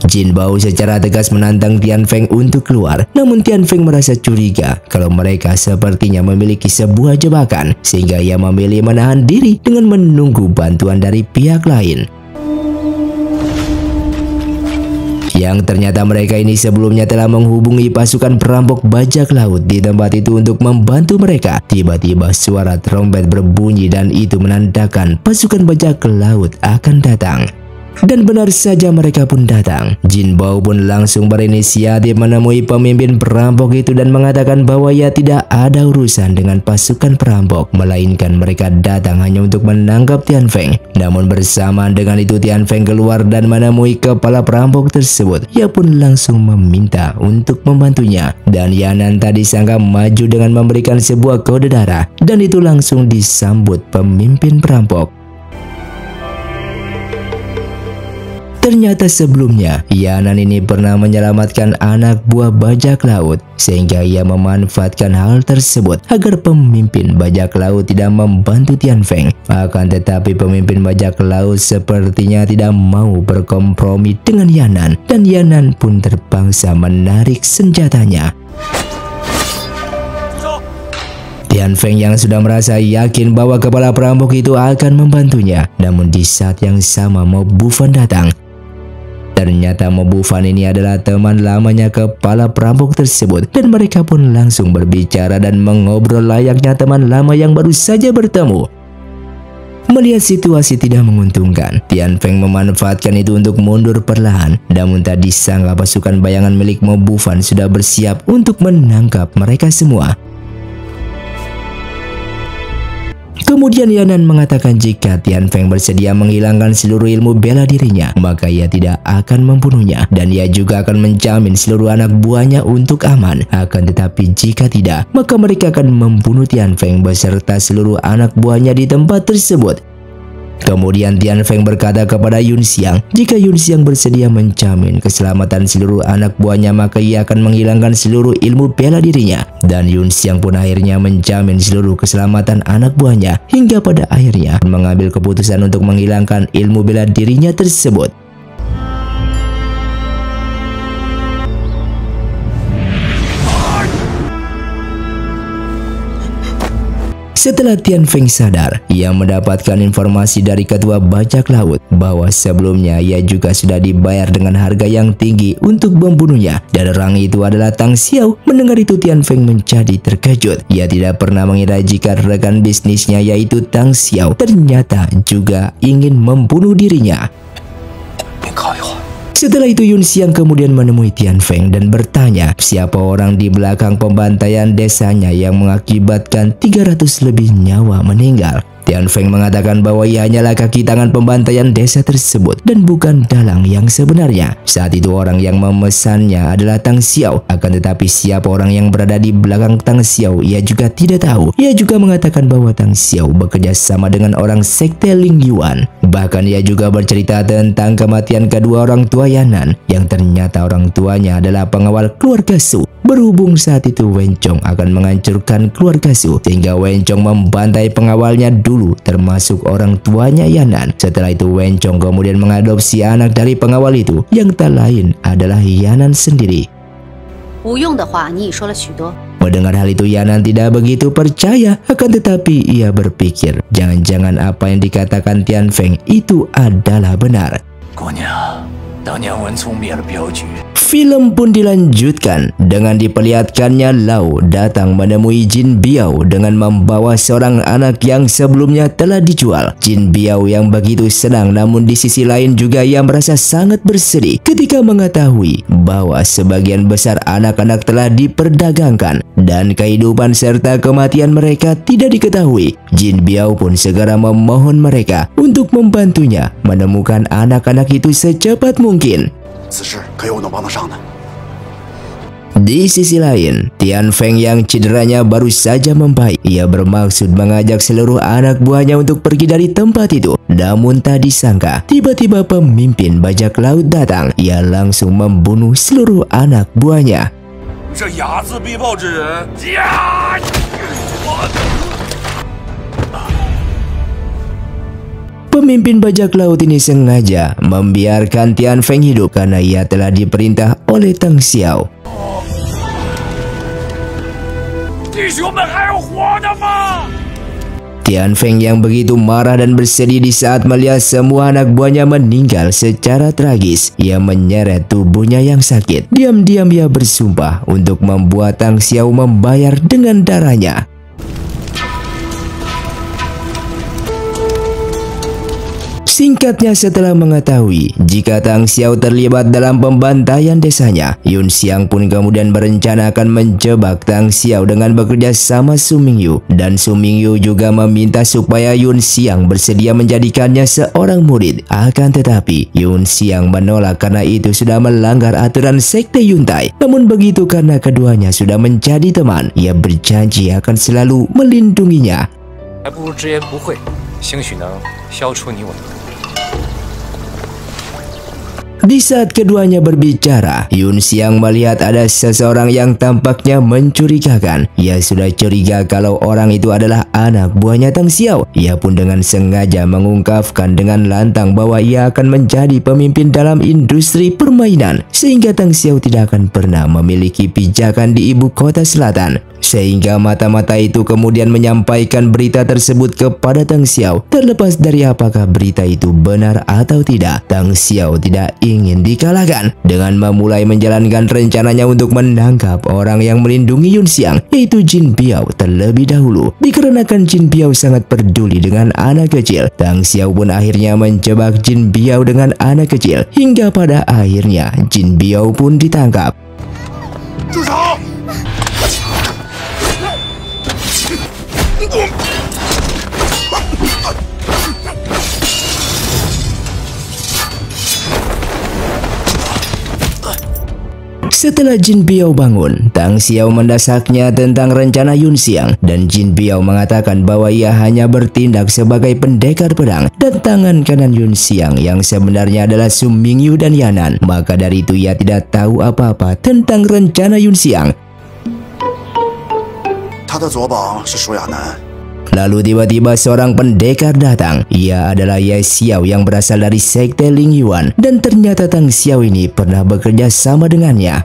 Jin Bao secara tegas menantang Tian Feng untuk keluar. Namun Tian Feng merasa curiga kalau mereka sepertinya memiliki sebuah jebakan, sehingga ia memilih menahan diri dengan menunggu bantuan dari pihak lain. Yang ternyata mereka ini sebelumnya telah menghubungi pasukan perampok bajak laut di tempat itu untuk membantu mereka. Tiba-tiba suara trompet berbunyi dan itu menandakan pasukan bajak laut akan datang. Dan benar saja mereka pun datang. Jin Bao pun langsung berinisiatif menemui pemimpin perampok itu dan mengatakan bahwa ia tidak ada urusan dengan pasukan perampok, melainkan mereka datang hanya untuk menangkap Tian Feng. Namun bersamaan dengan itu Tian Feng keluar dan menemui kepala perampok tersebut. Ia pun langsung meminta untuk membantunya. Dan Yanan tadi sangka maju dengan memberikan sebuah kode darah, dan itu langsung disambut pemimpin perampok. Ternyata sebelumnya, Yanan ini pernah menyelamatkan anak buah bajak laut, sehingga ia memanfaatkan hal tersebut agar pemimpin bajak laut tidak membantu Tian Feng. Akan tetapi pemimpin bajak laut sepertinya tidak mau berkompromi dengan Yanan, dan Yanan pun terpaksa menarik senjatanya. Tian Feng yang sudah merasa yakin bahwa kepala perampok itu akan membantunya, namun di saat yang sama Mo Bufan datang. Ternyata Mo Bufan ini adalah teman lamanya kepala perampok tersebut, dan mereka pun langsung berbicara dan mengobrol layaknya teman lama yang baru saja bertemu. Melihat situasi tidak menguntungkan, Tian Feng memanfaatkan itu untuk mundur perlahan. Namun tadi disangka pasukan bayangan milik Mo Bufan sudah bersiap untuk menangkap mereka semua. Kemudian Yanan mengatakan jika Tian Feng bersedia menghilangkan seluruh ilmu bela dirinya, maka ia tidak akan membunuhnya dan ia juga akan menjamin seluruh anak buahnya untuk aman. Akan tetapi jika tidak, maka mereka akan membunuh Tian Feng beserta seluruh anak buahnya di tempat tersebut. Kemudian Tian Feng berkata kepada Yun Xiang, jika Yun Xiang bersedia menjamin keselamatan seluruh anak buahnya, maka ia akan menghilangkan seluruh ilmu bela dirinya. Dan Yun Xiang pun akhirnya menjamin seluruh keselamatan anak buahnya, hingga pada akhirnya mengambil keputusan untuk menghilangkan ilmu bela dirinya tersebut. Setelah Tian Feng sadar, ia mendapatkan informasi dari ketua bajak laut bahwa sebelumnya ia juga sudah dibayar dengan harga yang tinggi untuk membunuhnya, dan orang itu adalah Tang Xiao. Mendengar itu Tian Feng menjadi terkejut. Ia tidak pernah mengira jika rekan bisnisnya yaitu Tang Xiao ternyata juga ingin membunuh dirinya. Setelah itu Yun Xiang kemudian menemui Tian Feng dan bertanya siapa orang di belakang pembantaian desanya yang mengakibatkan 300 lebih nyawa meninggal. Tian Feng mengatakan bahwa ia hanyalah kaki tangan pembantaian desa tersebut dan bukan dalang yang sebenarnya. Saat itu orang yang memesannya adalah Tang Xiao, akan tetapi siapa orang yang berada di belakang Tang Xiao ia juga tidak tahu. Ia juga mengatakan bahwa Tang Xiao bekerja sama dengan orang sekte Ling Yuan. Bahkan ia juga bercerita tentang kematian kedua orang tua Yanan yang ternyata orang tuanya adalah pengawal keluarga Su. Berhubung saat itu Wen Chong akan menghancurkan keluarga Su, sehingga Wen Chong membantai pengawalnya dulu termasuk orang tuanya Yanan. Setelah itu Wen Chong kemudian mengadopsi anak dari pengawal itu yang tak lain adalah Yanan sendiri. Mendengar hal itu Yanan tidak begitu percaya, akan tetapi ia berpikir jangan-jangan apa yang dikatakan Tian Feng itu adalah benar. Film pun dilanjutkan dengan diperlihatkannya Lau datang menemui Jin Biao dengan membawa seorang anak yang sebelumnya telah dijual. Jin Biao yang begitu senang, namun di sisi lain juga ia merasa sangat bersedih ketika mengetahui bahwa sebagian besar anak-anak telah diperdagangkan dan kehidupan serta kematian mereka tidak diketahui. Jin Biao pun segera memohon mereka untuk membantunya menemukan anak-anak itu secepat mungkin. Di sisi lain, Tian Feng yang cederanya baru saja membaik, ia bermaksud mengajak seluruh anak buahnya untuk pergi dari tempat itu. Namun tak disangka, tiba-tiba pemimpin bajak laut datang. Ia langsung membunuh seluruh anak buahnya. Pemimpin bajak laut ini sengaja membiarkan Tian Feng hidup karena ia telah diperintah oleh Tang Xiao. Tian Feng yang begitu marah dan bersedih di saat melihat semua anak buahnya meninggal secara tragis. Ia menyeret tubuhnya yang sakit. Diam-diam ia bersumpah untuk membuat Tang Xiao membayar dengan darahnya. Singkatnya, setelah mengetahui jika Tang Xiao terlibat dalam pembantaian desanya, Yun Xiang pun kemudian berencana akan menjebak Tang Xiao dengan bekerja sama Su Mingyu. Dan Su Mingyu juga meminta supaya Yun Xiang bersedia menjadikannya seorang murid. Akan tetapi, Yun Xiang menolak karena itu sudah melanggar aturan sekte Yuntai. Namun begitu karena keduanya sudah menjadi teman, ia berjanji akan selalu melindunginya. Di saat keduanya berbicara, Yun Xiang melihat ada seseorang yang tampaknya mencurigakan. Ia sudah curiga kalau orang itu adalah anak buahnya Tang Xiao. Ia pun dengan sengaja mengungkapkan dengan lantang bahwa ia akan menjadi pemimpin dalam industri permainan, sehingga Tang Xiao tidak akan pernah memiliki pijakan di ibu kota selatan. Sehingga mata-mata itu kemudian menyampaikan berita tersebut kepada Tang Xiao. Terlepas dari apakah berita itu benar atau tidak, Tang Xiao tidak ingin dikalahkan dengan memulai menjalankan rencananya untuk menangkap orang yang melindungi Yun Xiang, yaitu Jin Biao terlebih dahulu. Dikarenakan Jin Biao sangat peduli dengan anak kecil, Tang Xiao pun akhirnya menjebak Jin Biao dengan anak kecil, hingga pada akhirnya Jin Biao pun ditangkap. Setelah Jin Biao bangun, Tang Xiao mendesaknya tentang rencana Yun Xiang dan Jin Biao mengatakan bahwa ia hanya bertindak sebagai pendekar pedang dan tangan kanan Yun Xiang yang sebenarnya adalah Su Mingyu dan Yanan. Maka dari itu ia tidak tahu apa-apa tentang rencana Yun Xiang. Lalu tiba-tiba seorang pendekar datang. Ia adalah Ye Xiao yang berasal dari sekte Ling Yuan dan ternyata Tang Xiao ini pernah bekerja sama dengannya.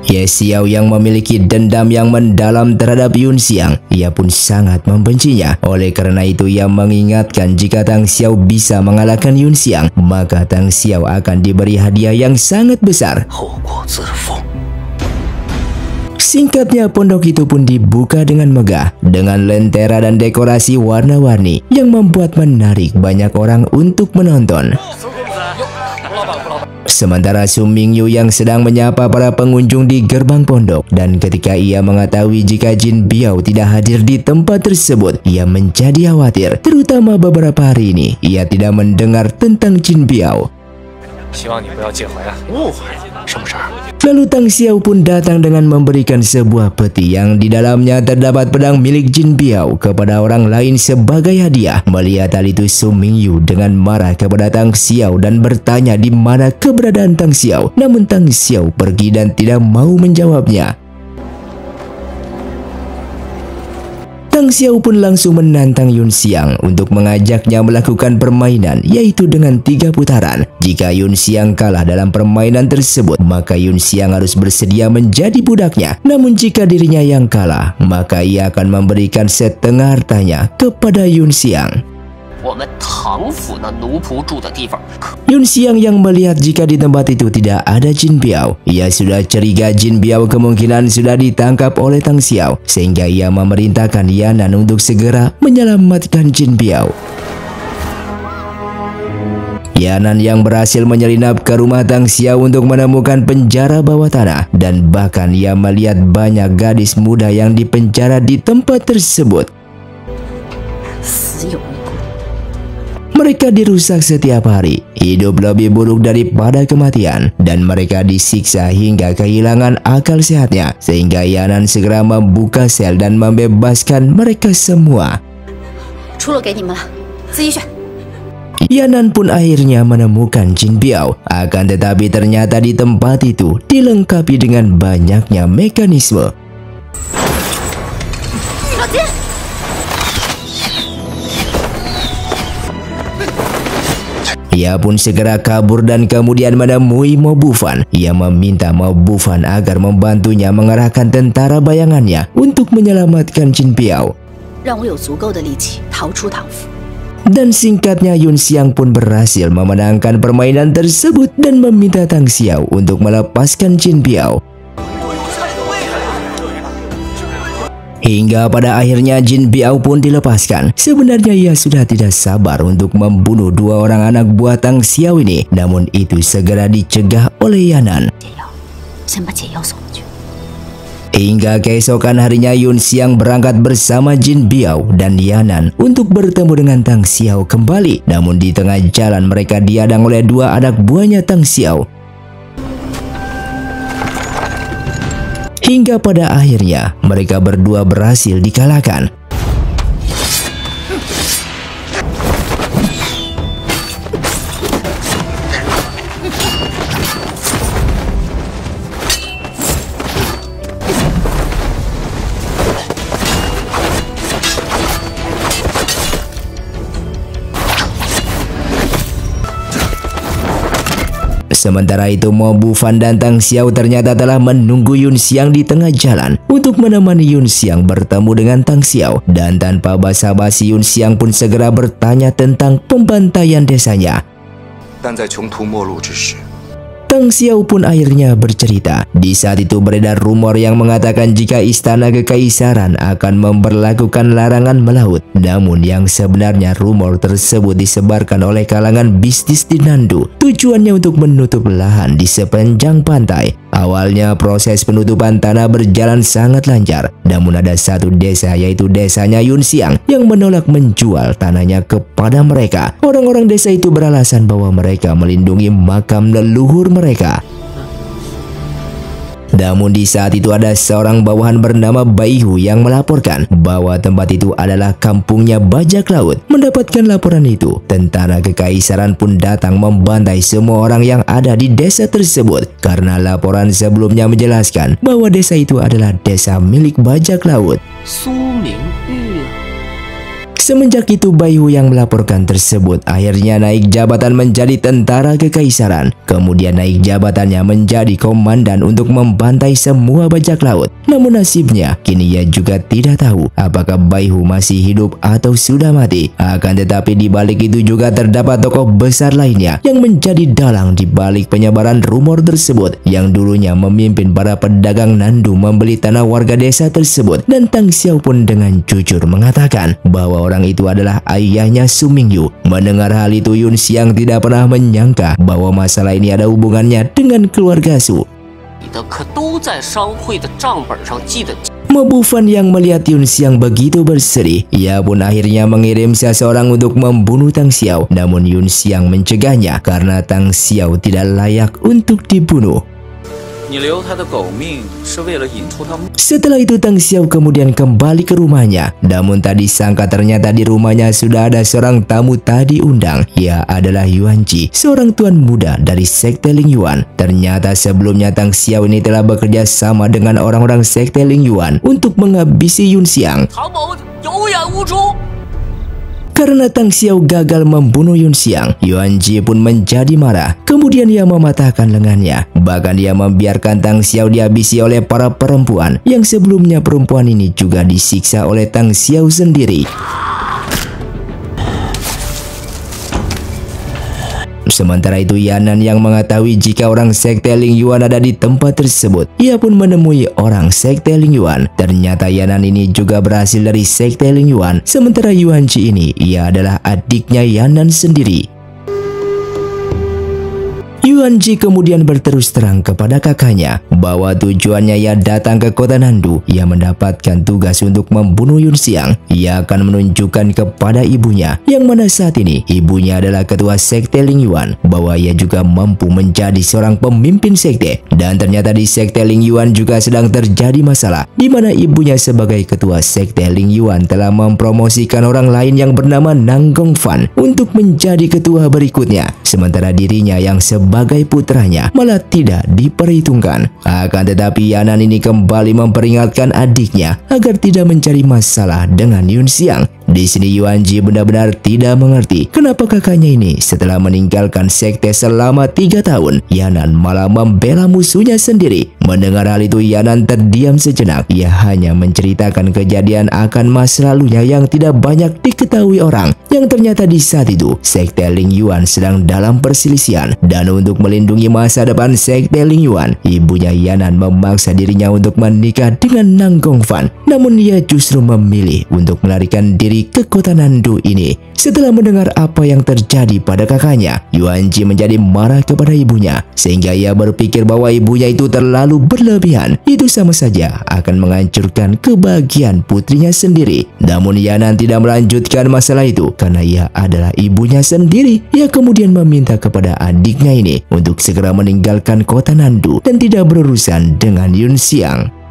Ye Xiao yang memiliki dendam yang mendalam terhadap Yun Xiang. Ia pun sangat membencinya. Oleh karena itu ia mengingatkan jika Tang Xiao bisa mengalahkan Yun Xiang, maka Tang Xiao akan diberi hadiah yang sangat besar. Singkatnya, pondok itu pun dibuka dengan megah, dengan lentera dan dekorasi warna-warni yang membuat menarik banyak orang untuk menonton. Sementara Su Mingyu yang sedang menyapa para pengunjung di gerbang pondok, dan ketika ia mengetahui jika Jin Biao tidak hadir di tempat tersebut, ia menjadi khawatir, terutama beberapa hari ini ia tidak mendengar tentang Jin Biao. Lalu Tang Xiao pun datang dengan memberikan sebuah peti yang di dalamnya terdapat pedang milik Jin Biao kepada orang lain sebagai hadiah. Melihat hal itu, Su Mingyu dengan marah kepada Tang Xiao dan bertanya di mana keberadaan Tang Xiao. Namun Tang Xiao pergi dan tidak mau menjawabnya. Tang Xiao pun langsung menantang Yun Xiang untuk mengajaknya melakukan permainan, yaitu dengan 3 putaran. Jika Yun Xiang kalah dalam permainan tersebut, maka Yun Xiang harus bersedia menjadi budaknya. Namun jika dirinya yang kalah, maka ia akan memberikan setengah hartanya kepada Yun Xiang. Yun Xiang yang melihat jika di tempat itu tidak ada Jin Biao, ia sudah curiga Jin Biao kemungkinan sudah ditangkap oleh Tang Xiao, sehingga ia memerintahkan Yanan untuk segera menyelamatkan Jin Biao. Yanan yang berhasil menyelinap ke rumah Tang Xiao untuk menemukan penjara bawah tanah, dan bahkan ia melihat banyak gadis muda yang dipenjara di tempat tersebut. Mereka dirusak setiap hari, hidup lebih buruk daripada kematian, dan mereka disiksa hingga kehilangan akal sehatnya, sehingga Yanan segera membuka sel dan membebaskan mereka semua. Yanan pun akhirnya menemukan Jin Biao, akan tetapi ternyata di tempat itu dilengkapi dengan banyaknya mekanisme. Ia pun segera kabur dan kemudian menemui Mo Bufan. Ia meminta Mo Bufan agar membantunya mengerahkan tentara bayangannya untuk menyelamatkan Jin Biao. Dan singkatnya, Yun Xiang pun berhasil memenangkan permainan tersebut dan meminta Tang Xiao untuk melepaskan Jin Biao. Hingga pada akhirnya Jin Biao pun dilepaskan. Sebenarnya ia sudah tidak sabar untuk membunuh 2 orang anak buah Tang Xiao ini, namun itu segera dicegah oleh Yanan. Hingga keesokan harinya Yun Xiang berangkat bersama Jin Biao dan Yanan untuk bertemu dengan Tang Xiao kembali. Namun di tengah jalan mereka dihadang oleh 2 anak buahnya Tang Xiao. Hingga pada akhirnya mereka berdua berhasil dikalahkan. Sementara itu Mo Bufan dan Tang Xiao ternyata telah menunggu Yun Xiang di tengah jalan untuk menemani Yun Xiang bertemu dengan Tang Xiao. Dan tanpa basa-basi Yun Xiang pun segera bertanya tentang pembantaian desanya. Tang Xiao pun akhirnya bercerita. Di saat itu beredar rumor yang mengatakan jika istana kekaisaran akan memberlakukan larangan melaut. Namun yang sebenarnya rumor tersebut disebarkan oleh kalangan bisnis di Nandu. Tujuannya untuk menutup lahan di sepanjang pantai Awalnya proses penutupan tanah berjalan sangat lancar, namun ada satu desa yaitu desanya Yunxiang yang menolak menjual tanahnya kepada mereka. Orang-orang desa itu beralasan bahwa mereka melindungi makam leluhur mereka. Namun di saat itu ada seorang bawahan bernama Baihu yang melaporkan bahwa tempat itu adalah kampungnya bajak laut. Mendapatkan laporan itu, tentara kekaisaran pun datang membantai semua orang yang ada di desa tersebut karena laporan sebelumnya menjelaskan bahwa desa itu adalah desa milik bajak laut. Semenjak itu Baihu yang melaporkan tersebut akhirnya naik jabatan menjadi tentara kekaisaran. Kemudian naik jabatannya menjadi komandan untuk membantai semua bajak laut. Namun nasibnya kini ia juga tidak tahu apakah Baihu masih hidup atau sudah mati. Akan tetapi di balik itu juga terdapat tokoh besar lainnya yang menjadi dalang di balik penyebaran rumor tersebut, yang dulunya memimpin para pedagang Nandu membeli tanah warga desa tersebut. Dan Tang Xiao pun dengan jujur mengatakan bahwa orang itu adalah ayahnya Su Mingyu. Mendengar hal itu, Yunxiang tidak pernah menyangka bahwa masalah ini ada hubungannya dengan keluarga Su. Mobu Fan yang melihat Yunxiang begitu bersedih, ia pun akhirnya mengirim seseorang untuk membunuh Tang Xiao. Namun Yunxiang mencegahnya karena Tang Xiao tidak layak untuk dibunuh. Setelah itu Tang Xiao kemudian kembali ke rumahnya. Namun tak disangka ternyata di rumahnya sudah ada seorang tamu tak diundang. Ia adalah Yuan Ji, seorang tuan muda dari sekte Ling Yuan. Ternyata sebelumnya Tang Xiao ini telah bekerja sama dengan orang-orang sekte Ling Yuan untuk menghabisi Yunxiang. Karena Tang Xiao gagal membunuh Yunxiang, Yuan Ji pun menjadi marah. Kemudian ia mematahkan lengannya. Bahkan ia membiarkan Tang Xiao dihabisi oleh para perempuan, yang sebelumnya perempuan ini juga disiksa oleh Tang Xiao sendiri. Sementara itu Yanan yang mengetahui jika orang sekte Ling Yuan ada di tempat tersebut, ia pun menemui orang sekte Ling Yuan. Ternyata Yanan ini juga berasal dari sekte Ling Yuan. Sementara Yuan Ji ini, ia adalah adiknya Yanan sendiri. Yuan Ji kemudian berterus terang kepada kakaknya bahwa tujuannya ia datang ke kota Nandu. Ia mendapatkan tugas untuk membunuh Yunxiang. Ia akan menunjukkan kepada ibunya, yang mana saat ini ibunya adalah ketua sekte Ling Yuan, bahwa ia juga mampu menjadi seorang pemimpin sekte. Dan ternyata di sekte Ling Yuan juga sedang terjadi masalah, di mana ibunya sebagai ketua sekte Ling Yuan telah mempromosikan orang lain yang bernama Nang Gongfan untuk menjadi ketua berikutnya. Sementara dirinya yang sebagai putranya malah tidak diperhitungkan. Akan tetapi Yanan ini kembali memperingatkan adiknya agar tidak mencari masalah dengan Yunxiang. Di sini Yuan Ji benar-benar tidak mengerti kenapa kakaknya ini setelah meninggalkan sekte selama 3 tahun, Yanan malah membela musuhnya sendiri. Mendengar hal itu Yanan terdiam sejenak. Ia hanya menceritakan kejadian akan masa lalunya yang tidak banyak diketahui orang, yang ternyata di saat itu sekte Ling Yuan sedang dalam perselisihan. Dan untuk melindungi masa depan sekte Ling Yuan, ibunya Yanan memaksa dirinya untuk menikah dengan Nang Gongfan. Namun ia justru memilih untuk melarikan diri ke kota Nandu ini. Setelah mendengar apa yang terjadi pada kakaknya, Yuan Ji menjadi marah kepada ibunya, sehingga ia berpikir bahwa ibunya itu terlalu berlebihan. Itu sama saja akan menghancurkan kebahagiaan putrinya sendiri. Namun Yanan tidak melanjutkan masalah itu karena ia adalah ibunya sendiri. Ia kemudian meminta kepada adiknya ini untuk segera meninggalkan kota Nandu dan tidak berurusan dengan Yunxiang.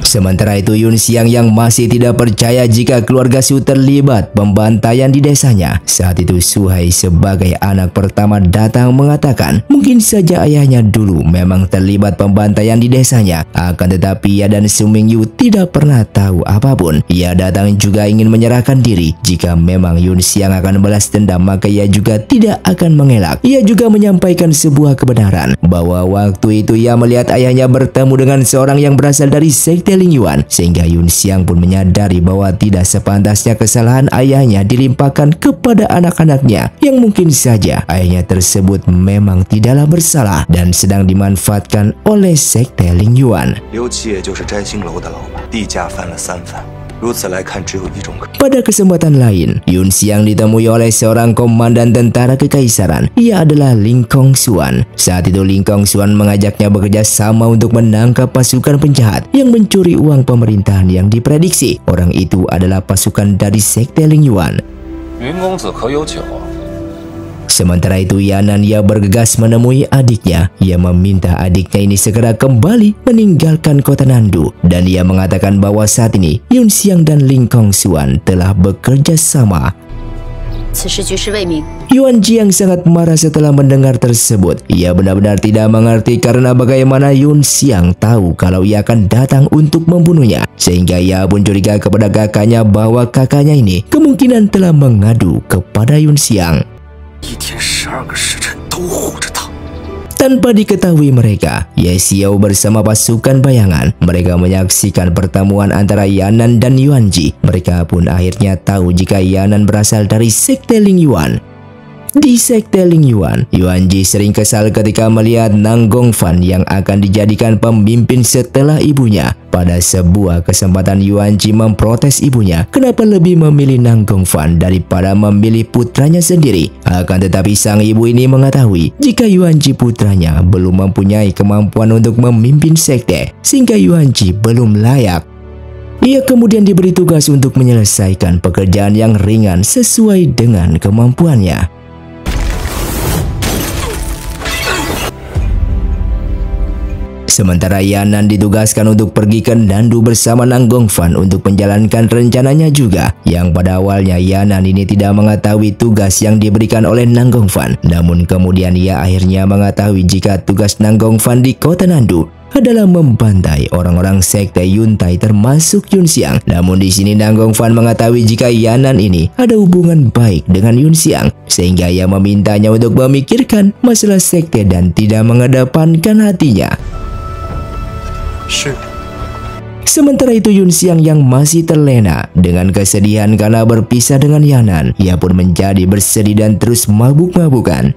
Sementara itu Yunxiang yang masih tidak percaya jika keluarga Su terlibat pembantaian di desanya. Saat itu Suhai sebagai anak pertama datang mengatakan mungkin saja ayahnya dulu memang terlibat pembantaian di desanya. Akan tetapi ia dan Su Mingyu tidak pernah tahu apapun. Ia datang juga ingin menyerahkan diri. Jika memang Yunxiang akan balas dendam, maka ia juga tidak akan mengelak. Ia juga menyampaikan sebuah kebenaran bahwa waktu itu ia melihat ayahnya bertemu dengan seorang yang berasal dari sekte Ling Yuan, sehingga Yunxiang pun menyadari bahwa tidak sepantasnya kesalahan ayahnya dilimpahkan kepada anak-anaknya, yang mungkin saja ayahnya tersebut memang tidaklah bersalah dan sedang dimanfaatkan oleh sekte Ling Yuan.刘七也就是摘星楼的老板，地价翻了3番。如此来看，只有一种可能。 Pada kesempatan lain, Yun Xiang ditemui oleh seorang komandan tentara kekaisaran. Ia adalah Ling Kongxuan. Saat itu Ling Kongxuan mengajaknya bekerja sama untuk menangkap pasukan penjahat yang mencuri uang pemerintahan yang diprediksi. Orang itu adalah pasukan dari sekte Ling Yuan. 云公子可有酒？ Sementara itu Yanan ia bergegas menemui adiknya. Ia meminta adiknya ini segera kembali meninggalkan kota Nandu. Dan ia mengatakan bahwa saat ini Yun Xiang dan Ling Kongxuan telah bekerja sama. 此时局势未明， Yuan Ji yang sangat marah setelah mendengar tersebut. Ia benar-benar tidak mengerti karena bagaimana Yun Xiang tahu kalau ia akan datang untuk membunuhnya. Sehingga ia pun curiga kepada kakaknya bahwa kakaknya ini kemungkinan telah mengadu kepada Yun Xiang. 一天12个时辰都护着他。 Tanpa diketahui mereka, Ye Xiao bersama pasukan bayangan, mereka menyaksikan pertemuan antara Yanan dan Yuan Ji. Mereka pun akhirnya tahu jika Yanan berasal dari sekte Ling Yuan. Di sekte Ling Yuan, Yuan Ji sering kesal ketika melihat Nang Gongfan yang akan dijadikan pemimpin setelah ibunya. Pada sebuah kesempatan Yuan Ji memprotes ibunya kenapa lebih memilih Nang Gongfan daripada memilih putranya sendiri. Akan tetapi sang ibu ini mengetahui jika Yuan Ji putranya belum mempunyai kemampuan untuk memimpin sekte, sehingga Yuan Ji belum layak. Ia kemudian diberi tugas untuk menyelesaikan pekerjaan yang ringan sesuai dengan kemampuannya. Sementara Yanan ditugaskan untuk pergi ke Nandu bersama Nang Gongfan untuk menjalankan rencananya juga. Yang pada awalnya Yanan ini tidak mengetahui tugas yang diberikan oleh Nang Gongfan. Namun kemudian ia akhirnya mengetahui jika tugas Nang Gongfan di kota Nandu adalah membantai orang-orang sekte Yuntai termasuk Yun Xiang. Namun di sini Nang Gongfan mengetahui jika Yanan ini ada hubungan baik dengan Yun Xiang, sehingga ia memintanya untuk memikirkan masalah sekte dan tidak mengedepankan hatinya. Sementara itu Yun Xiang yang masih terlena dengan kesedihan karena berpisah dengan Yanan, ia pun menjadi bersedih dan terus mabuk-mabukan.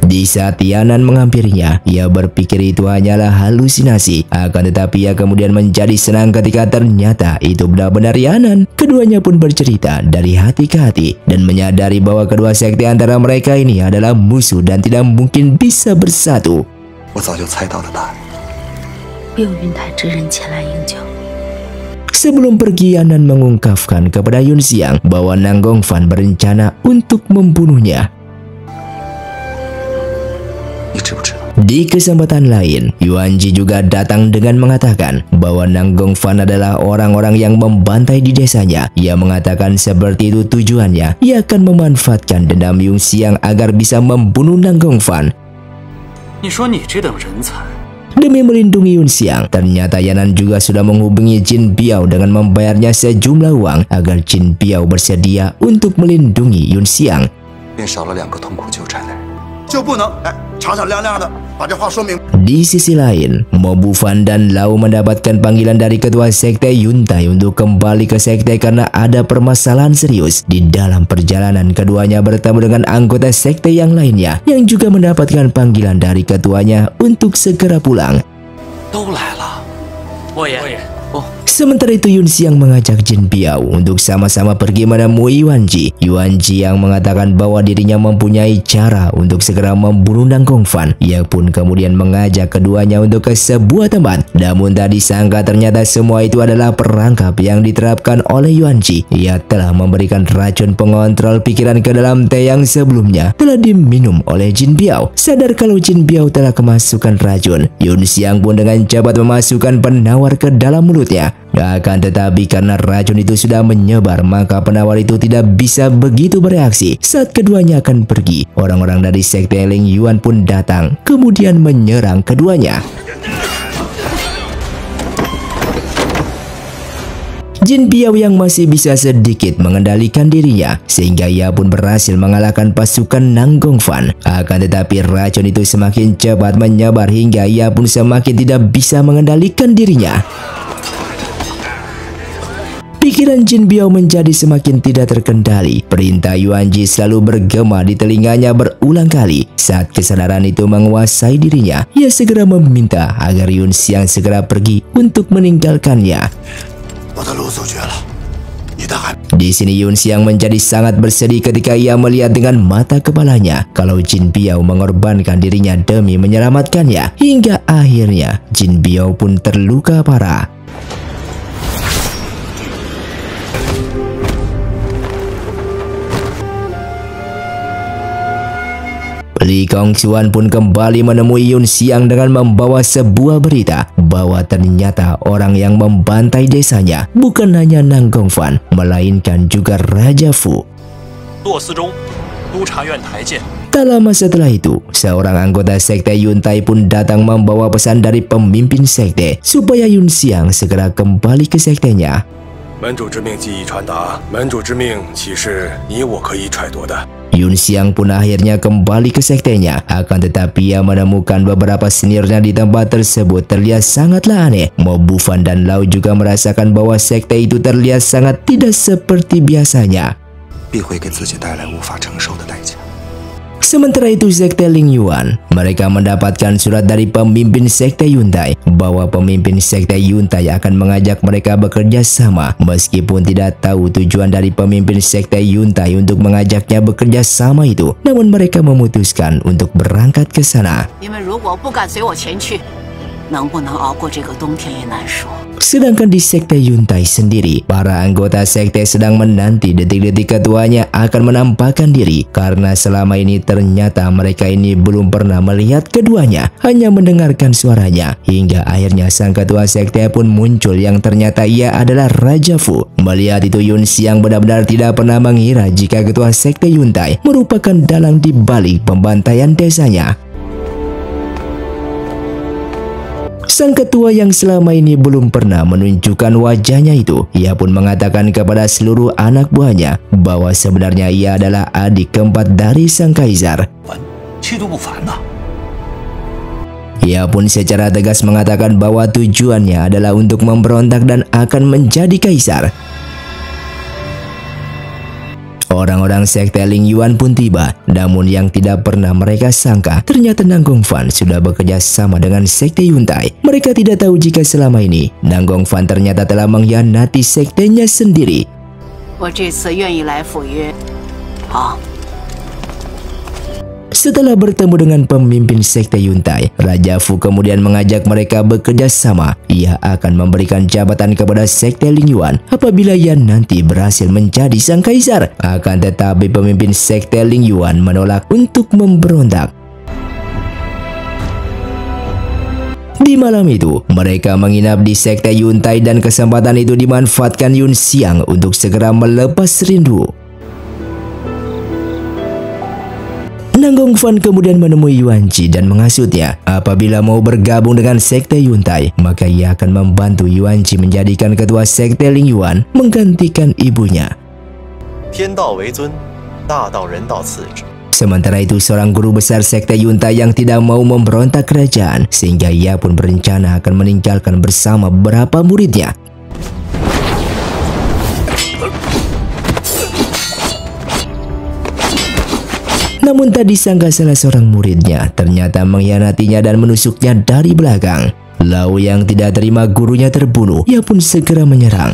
Di saat Yanan menghampirinya, ia berpikir itu hanyalah halusinasi. Akan tetapi ia kemudian menjadi senang ketika ternyata itu benar-benar Yanan. Keduanya pun bercerita dari hati ke hati dan menyadari bahwa kedua sekte antara mereka ini adalah musuh dan tidak mungkin bisa bersatu. 我早就猜到的答案。 并云台之人前来应救。 Sebelum pergi, Yanan mengungkapkan kepada Yun Xiang bahwa Nang Gongfan berencana untuk membunuhnya. 你知不知道？ Di kesempatan lain, Yuan Ji juga datang dengan mengatakan bahwa Nang Gongfan adalah orang-orang yang membantai di desanya. Ia mengatakan seperti itu tujuannya. Ia akan memanfaatkan dendam Yun Xiang agar bisa membunuh Nang Gongfan. 你说你这等人才， Demi melindungi Yun Xiang, ternyata Yanan juga sudah menghubungi Jin Biao dengan membayarnya sejumlah uang agar Jin Biao bersedia untuk melindungi Yun Xiang. 便少了2个痛苦纠缠的人，就不能敞敞亮亮的把这话说明。 Di sisi lain, Mo Bufan dan Lau mendapatkan panggilan dari ketua sekte Yuntai untuk kembali ke sekte karena ada permasalahan serius. Di dalam perjalanan, keduanya bertemu dengan anggota sekte yang lainnya yang juga mendapatkan panggilan dari ketuanya untuk segera pulang. 都来了，我也。 Sementara itu Yun Xiang mengajak Jin Biao untuk sama-sama pergi menemui Yuan Ji. Yuan Ji yang mengatakan bahwa dirinya mempunyai cara untuk segera membunuh Nang Gongfan. Ia pun kemudian mengajak keduanya untuk ke sebuah tempat. Namun tak disangka ternyata semua itu adalah perangkap yang diterapkan oleh Yuan Ji. Ia telah memberikan racun pengontrol pikiran ke dalam teh yang sebelumnya telah diminum oleh Jin Biao. Sadar kalau Jin Biao telah kemasukan racun, Yun Xiang pun dengan cepat memasukkan penawar ke dalam mulutnya. Akan tetapi karena racun itu sudah menyebar, maka penawar itu tidak bisa begitu bereaksi. Saat keduanya akan pergi, orang-orang dari sekte Ling Yuan pun datang, kemudian menyerang keduanya. Jin Biao yang masih bisa sedikit mengendalikan dirinya, sehingga ia pun berhasil mengalahkan pasukan Nang Gongfan. Akan tetapi racun itu semakin cepat menyebar hingga ia pun semakin tidak bisa mengendalikan dirinya. Pikiran Jin Biao menjadi semakin tidak terkendali. Perintah Yuan Ji selalu bergema di telinganya berulang kali. Saat kesadaran itu menguasai dirinya, ia segera meminta agar Yun Xiang segera pergi untuk meninggalkannya. 我的路走绝了，还 Di sini Yun Xiang menjadi sangat bersedih ketika ia melihat dengan mata kepalanya kalau Jin Biao mengorbankan dirinya demi menyelamatkannya. Hingga akhirnya Jin Biao pun terluka parah. Li Kongquan pun kembali menemui Yun Xiang dengan membawa sebuah berita bahwa ternyata orang yang membantai desanya bukan hanya Nang Gongfan, melainkan juga Raja Fu. Tak lama setelah itu, seorang anggota sekte Yuntai pun datang membawa pesan dari pemimpin sekte supaya Yun Xiang segera kembali ke sektenya. 门主之命既已传达，门主之命岂是你我可以揣度的？ Yun Xiang pun akhirnya kembali ke sektenya, akan tetapi ia menemukan beberapa seniornya di tempat tersebut terlihat sangatlah aneh. Mo Bufan dan Lau juga merasakan bahwa sekte itu terlihat sangat tidak seperti biasanya. 必会给自己带来无法承受的代价。 Sementara itu sekte Ling Yuan, mereka mendapatkan surat dari pemimpin sekte Yuntai bahwa pemimpin sekte Yuntai akan mengajak mereka bekerja sama. Meskipun tidak tahu tujuan dari pemimpin sekte Yuntai untuk mengajaknya bekerja sama itu, namun mereka memutuskan untuk berangkat ke sana. 你们如果不敢随我前去，能不能熬过这个冬天也难说。 Sedangkan di sekte Yuntai sendiri, para anggota sekte sedang menanti detik-detik ketuanya akan menampakkan diri karena selama ini ternyata mereka ini belum pernah melihat keduanya, hanya mendengarkan suaranya. Hingga akhirnya sang ketua sekte pun muncul yang ternyata ia adalah Raja Fu. Melihat itu Yun Xiang benar-benar tidak pernah mengira jika ketua sekte Yuntai merupakan dalang di balik pembantaian desanya. Sang ketua yang selama ini belum pernah menunjukkan wajahnya itu, ia pun mengatakan kepada seluruh anak buahnya bahwa sebenarnya ia adalah adik keempat dari sang kaisar. 气度不凡呐！ Ia pun secara tegas mengatakan bahwa tujuannya adalah untuk memberontak dan akan menjadi kaisar. Orang-orang sekte Ling Yuan pun tiba, namun yang tidak pernah mereka sangka ternyata Nang Gongfan sudah bekerja sama dengan sekte Yuntai. Mereka tidak tahu jika selama ini Nang Gongfan ternyata telah mengkhianati sektenya sendiri. 我这次愿意来赴约，好。 Setelah bertemu dengan pemimpin sekte Yuntai, Raja Fu kemudian mengajak mereka bekerja sama. Ia akan memberikan jabatan kepada sekte Ling Yuan apabila ia nanti berhasil menjadi sang kaisar. Akan tetapi pemimpin sekte Ling Yuan menolak untuk memberontak. Di malam itu, mereka menginap di sekte Yuntai dan kesempatan itu dimanfaatkan Yun Xiang untuk segera melepas rindu. Nang Gongfan kemudian menemui Yuan Ji dan menghasutnya. Apabila mau bergabung dengan sekte Yuntai, maka ia akan membantu Yuan Ji menjadikan ketua sekte Ling Yuan menggantikan ibunya. 天道为尊，大道人道次之。 Sementara itu seorang guru besar sekte Yuntai yang tidak mau memberontak kerajaan, sehingga ia pun berencana akan meninggalkan bersama beberapa muridnya. Namun tak disangka salah seorang muridnya ternyata mengkhianatinya dan menusuknya dari belakang. Lau yang tidak terima gurunya terbunuh, ia pun segera menyerang.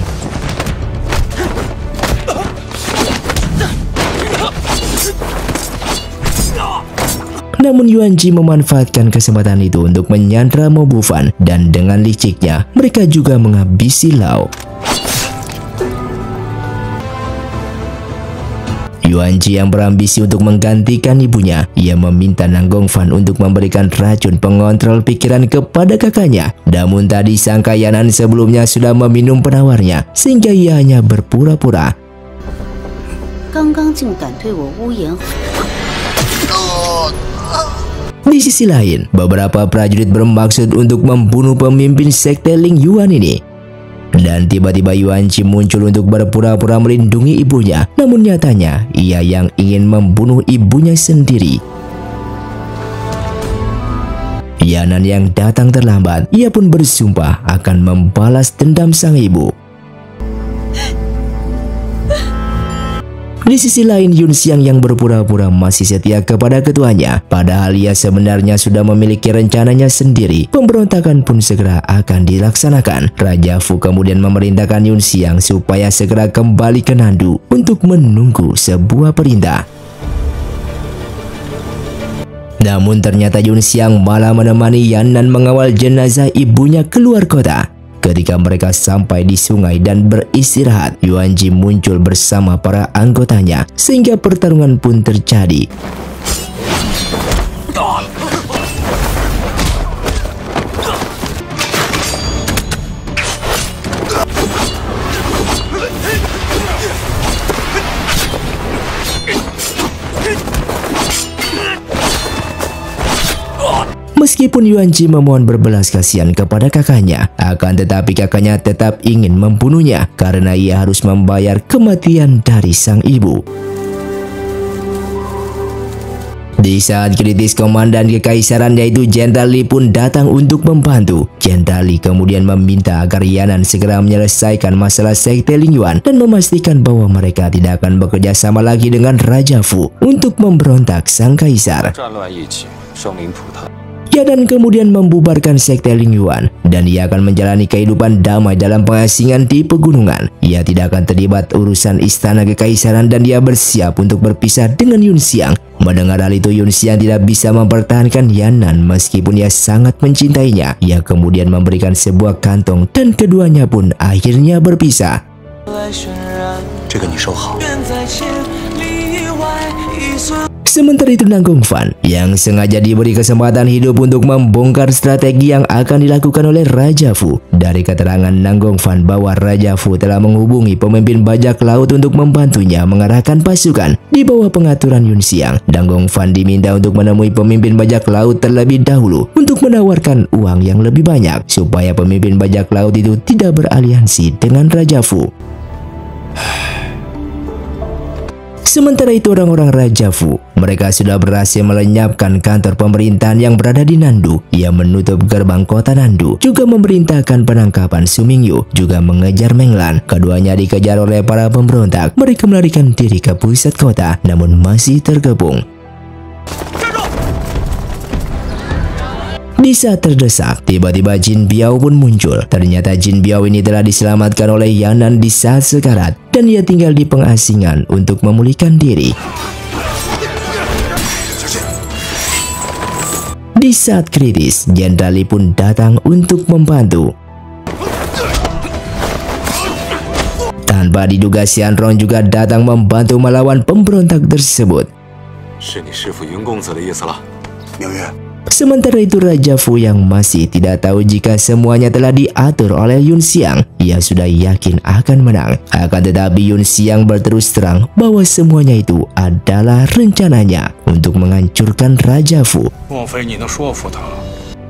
Namun Yuan Ji memanfaatkan kesempatan itu untuk menyandra Mo Bufan dan dengan liciknya mereka juga menghabisi Lau. Yuan Ji yang berambisi untuk menggantikan ibunya, ia meminta Nang Gongfan untuk memberikan racun pengontrol pikiran kepada kakaknya. Namun tak disangka Yanan sebelumnya sudah meminum penawarnya, sehingga ia hanya berpura-pura. 刚刚竟敢对我污言。 Di sisi lain, beberapa prajurit bermaksud untuk membunuh pemimpin sekte Ling Yuan ini. Dan tiba-tiba Yuan Ji muncul untuk berpura-pura melindungi ibunya. Namun nyatanya, ia yang ingin membunuh ibunya sendiri. Yanan yang datang terlambat, ia pun bersumpah akan membalas dendam sang ibu. Di sisi lain, Yun Xiang yang berpura-pura masih setia kepada ketuanya, padahal ia sebenarnya sudah memiliki rencananya sendiri. Pemberontakan pun segera akan dilaksanakan. Raja Fu kemudian memerintahkan Yun Xiang supaya segera kembali ke Nandu untuk menunggu sebuah perintah. Namun ternyata Yun Xiang malah menemani Yan Nan mengawal jenazah ibunya keluar kota. Ketika mereka sampai di sungai dan beristirahat, Yuan Ji muncul bersama para anggotanya sehingga pertarungan pun terjadi. Meskipun Yuan Ji memohon berbelas kasihan kepada kakaknya, akan tetapi kakaknya tetap ingin membunuhnya karena ia harus membayar kematian dari sang ibu. Di saat kritis, komandan kekaisaran yaitu Jenderal Li pun datang untuk membantu. Jenderal Li kemudian meminta agar Yan Nan segera menyelesaikan masalah sekte Ling Yuan dan memastikan bahwa mereka tidak akan bekerja sama lagi dengan Raja Fu untuk memberontak sang kaisar. Yan Nan kemudian membubarkan sekte Ling Yuan dan ia akan menjalani kehidupan damai dalam pengasingan di pegunungan. Ia tidak akan terlibat urusan istana kekaisaran dan ia bersiap untuk berpisah dengan Yun Xiang. Mendengar hal itu, Yun Xiang tidak bisa mempertahankan Yan Nan meskipun ia sangat mencintainya. Ia kemudian memberikan sebuah kantong dan keduanya pun akhirnya berpisah. Sementara itu Nang Gongfan yang sengaja diberi kesempatan hidup untuk membongkar strategi yang akan dilakukan oleh Raja Fu. Dari keterangan Nang Gongfan bahwa Raja Fu telah menghubungi pemimpin bajak laut untuk membantunya mengarahkan pasukan di bawah pengaturan Yun Xiang. Nang Gongfan diminta untuk menemui pemimpin bajak laut terlebih dahulu untuk menawarkan uang yang lebih banyak supaya pemimpin bajak laut itu tidak beraliansi dengan Raja Fu. Sementara itu orang-orang Raja Fu, mereka sudah berhasil melenyapkan kantor pemerintahan yang berada di Nandu. Ia menutup gerbang kota Nandu, juga memerintahkan penangkapan Su Mingyu, juga mengejar Meng Lan. Keduanya dikejar oleh para pemberontak. Mereka melarikan diri ke pusat kota, namun masih terkepung. Di saat terdesak, tiba-tiba Jin Biao pun muncul. Ternyata Jin Biao ini telah diselamatkan oleh Yan Nan di saat sekarat dan ia tinggal di pengasingan untuk memulihkan diri. Di saat kritis, Jenderal Li pun datang untuk membantu. Tanpa diduga, Xian Rong juga datang membantu melawan pemberontak tersebut. Sementara itu Raja Fu yang masih tidak tahu jika semuanya telah diatur oleh Yun Xiang, ia sudah yakin akan menang. Akan tetapi Yun Xiang berterus terang bahwa semuanya itu adalah rencananya untuk menghancurkan Raja Fu.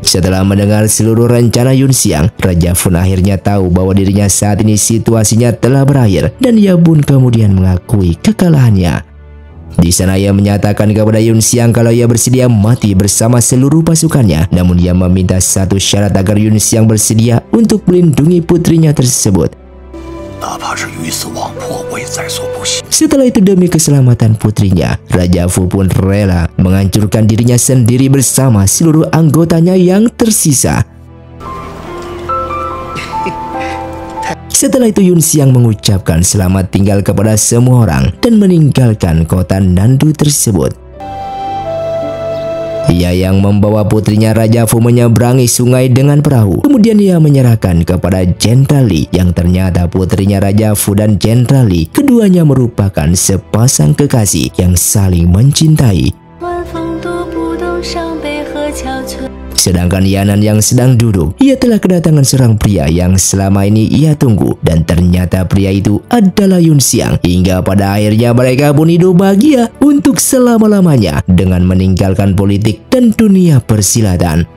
Setelah mendengar seluruh rencana Yun Xiang, Raja Fu akhirnya tahu bahwa dirinya saat ini situasinya telah berakhir dan ia pun kemudian mengakui kekalahannya. Di sana ia menyatakan kepada Yun Xiang kalau ia bersedia mati bersama seluruh pasukannya, namun ia meminta satu syarat agar Yun Xiang bersedia untuk melindungi putrinya tersebut. Setelah itu demi keselamatan putrinya, Raja Fu pun rela menghancurkan dirinya sendiri bersama seluruh anggotanya yang tersisa. Setelah itu Yun Xiang mengucapkan selamat tinggal kepada semua orang dan meninggalkan kota Nandu tersebut. Ia yang membawa putrinya Raja Fu menyeberangi sungai dengan perahu. Kemudian ia menyerahkan kepada Jenderal Li yang ternyata putrinya Raja Fu dan Jenderal Li keduanya merupakan sepasang kekasih yang saling mencintai. Sedangkan Yan Nan yang sedang duduk, ia telah kedatangan seorang pria yang selama ini ia tunggu, dan ternyata pria itu adalah Yun Xiang. Hingga pada akhirnya mereka pun hidup bahagia untuk selama-lamanya dengan meninggalkan politik dan dunia persilatan.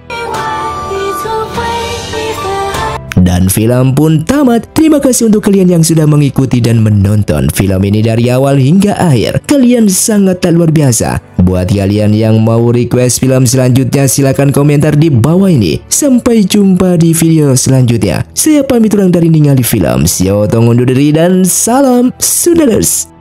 Dan film pun tamat. Terima kasih untuk kalian yang sudah mengikuti dan menonton film ini dari awal hingga akhir. Kalian sangat luar biasa. Buat kalian yang mau request film selanjutnya, silahkan komentar di bawah ini. Sampai jumpa di video selanjutnya. Saya pamit orang dari Ningali Film. Saya Otong undur diri dan salam Sundaners.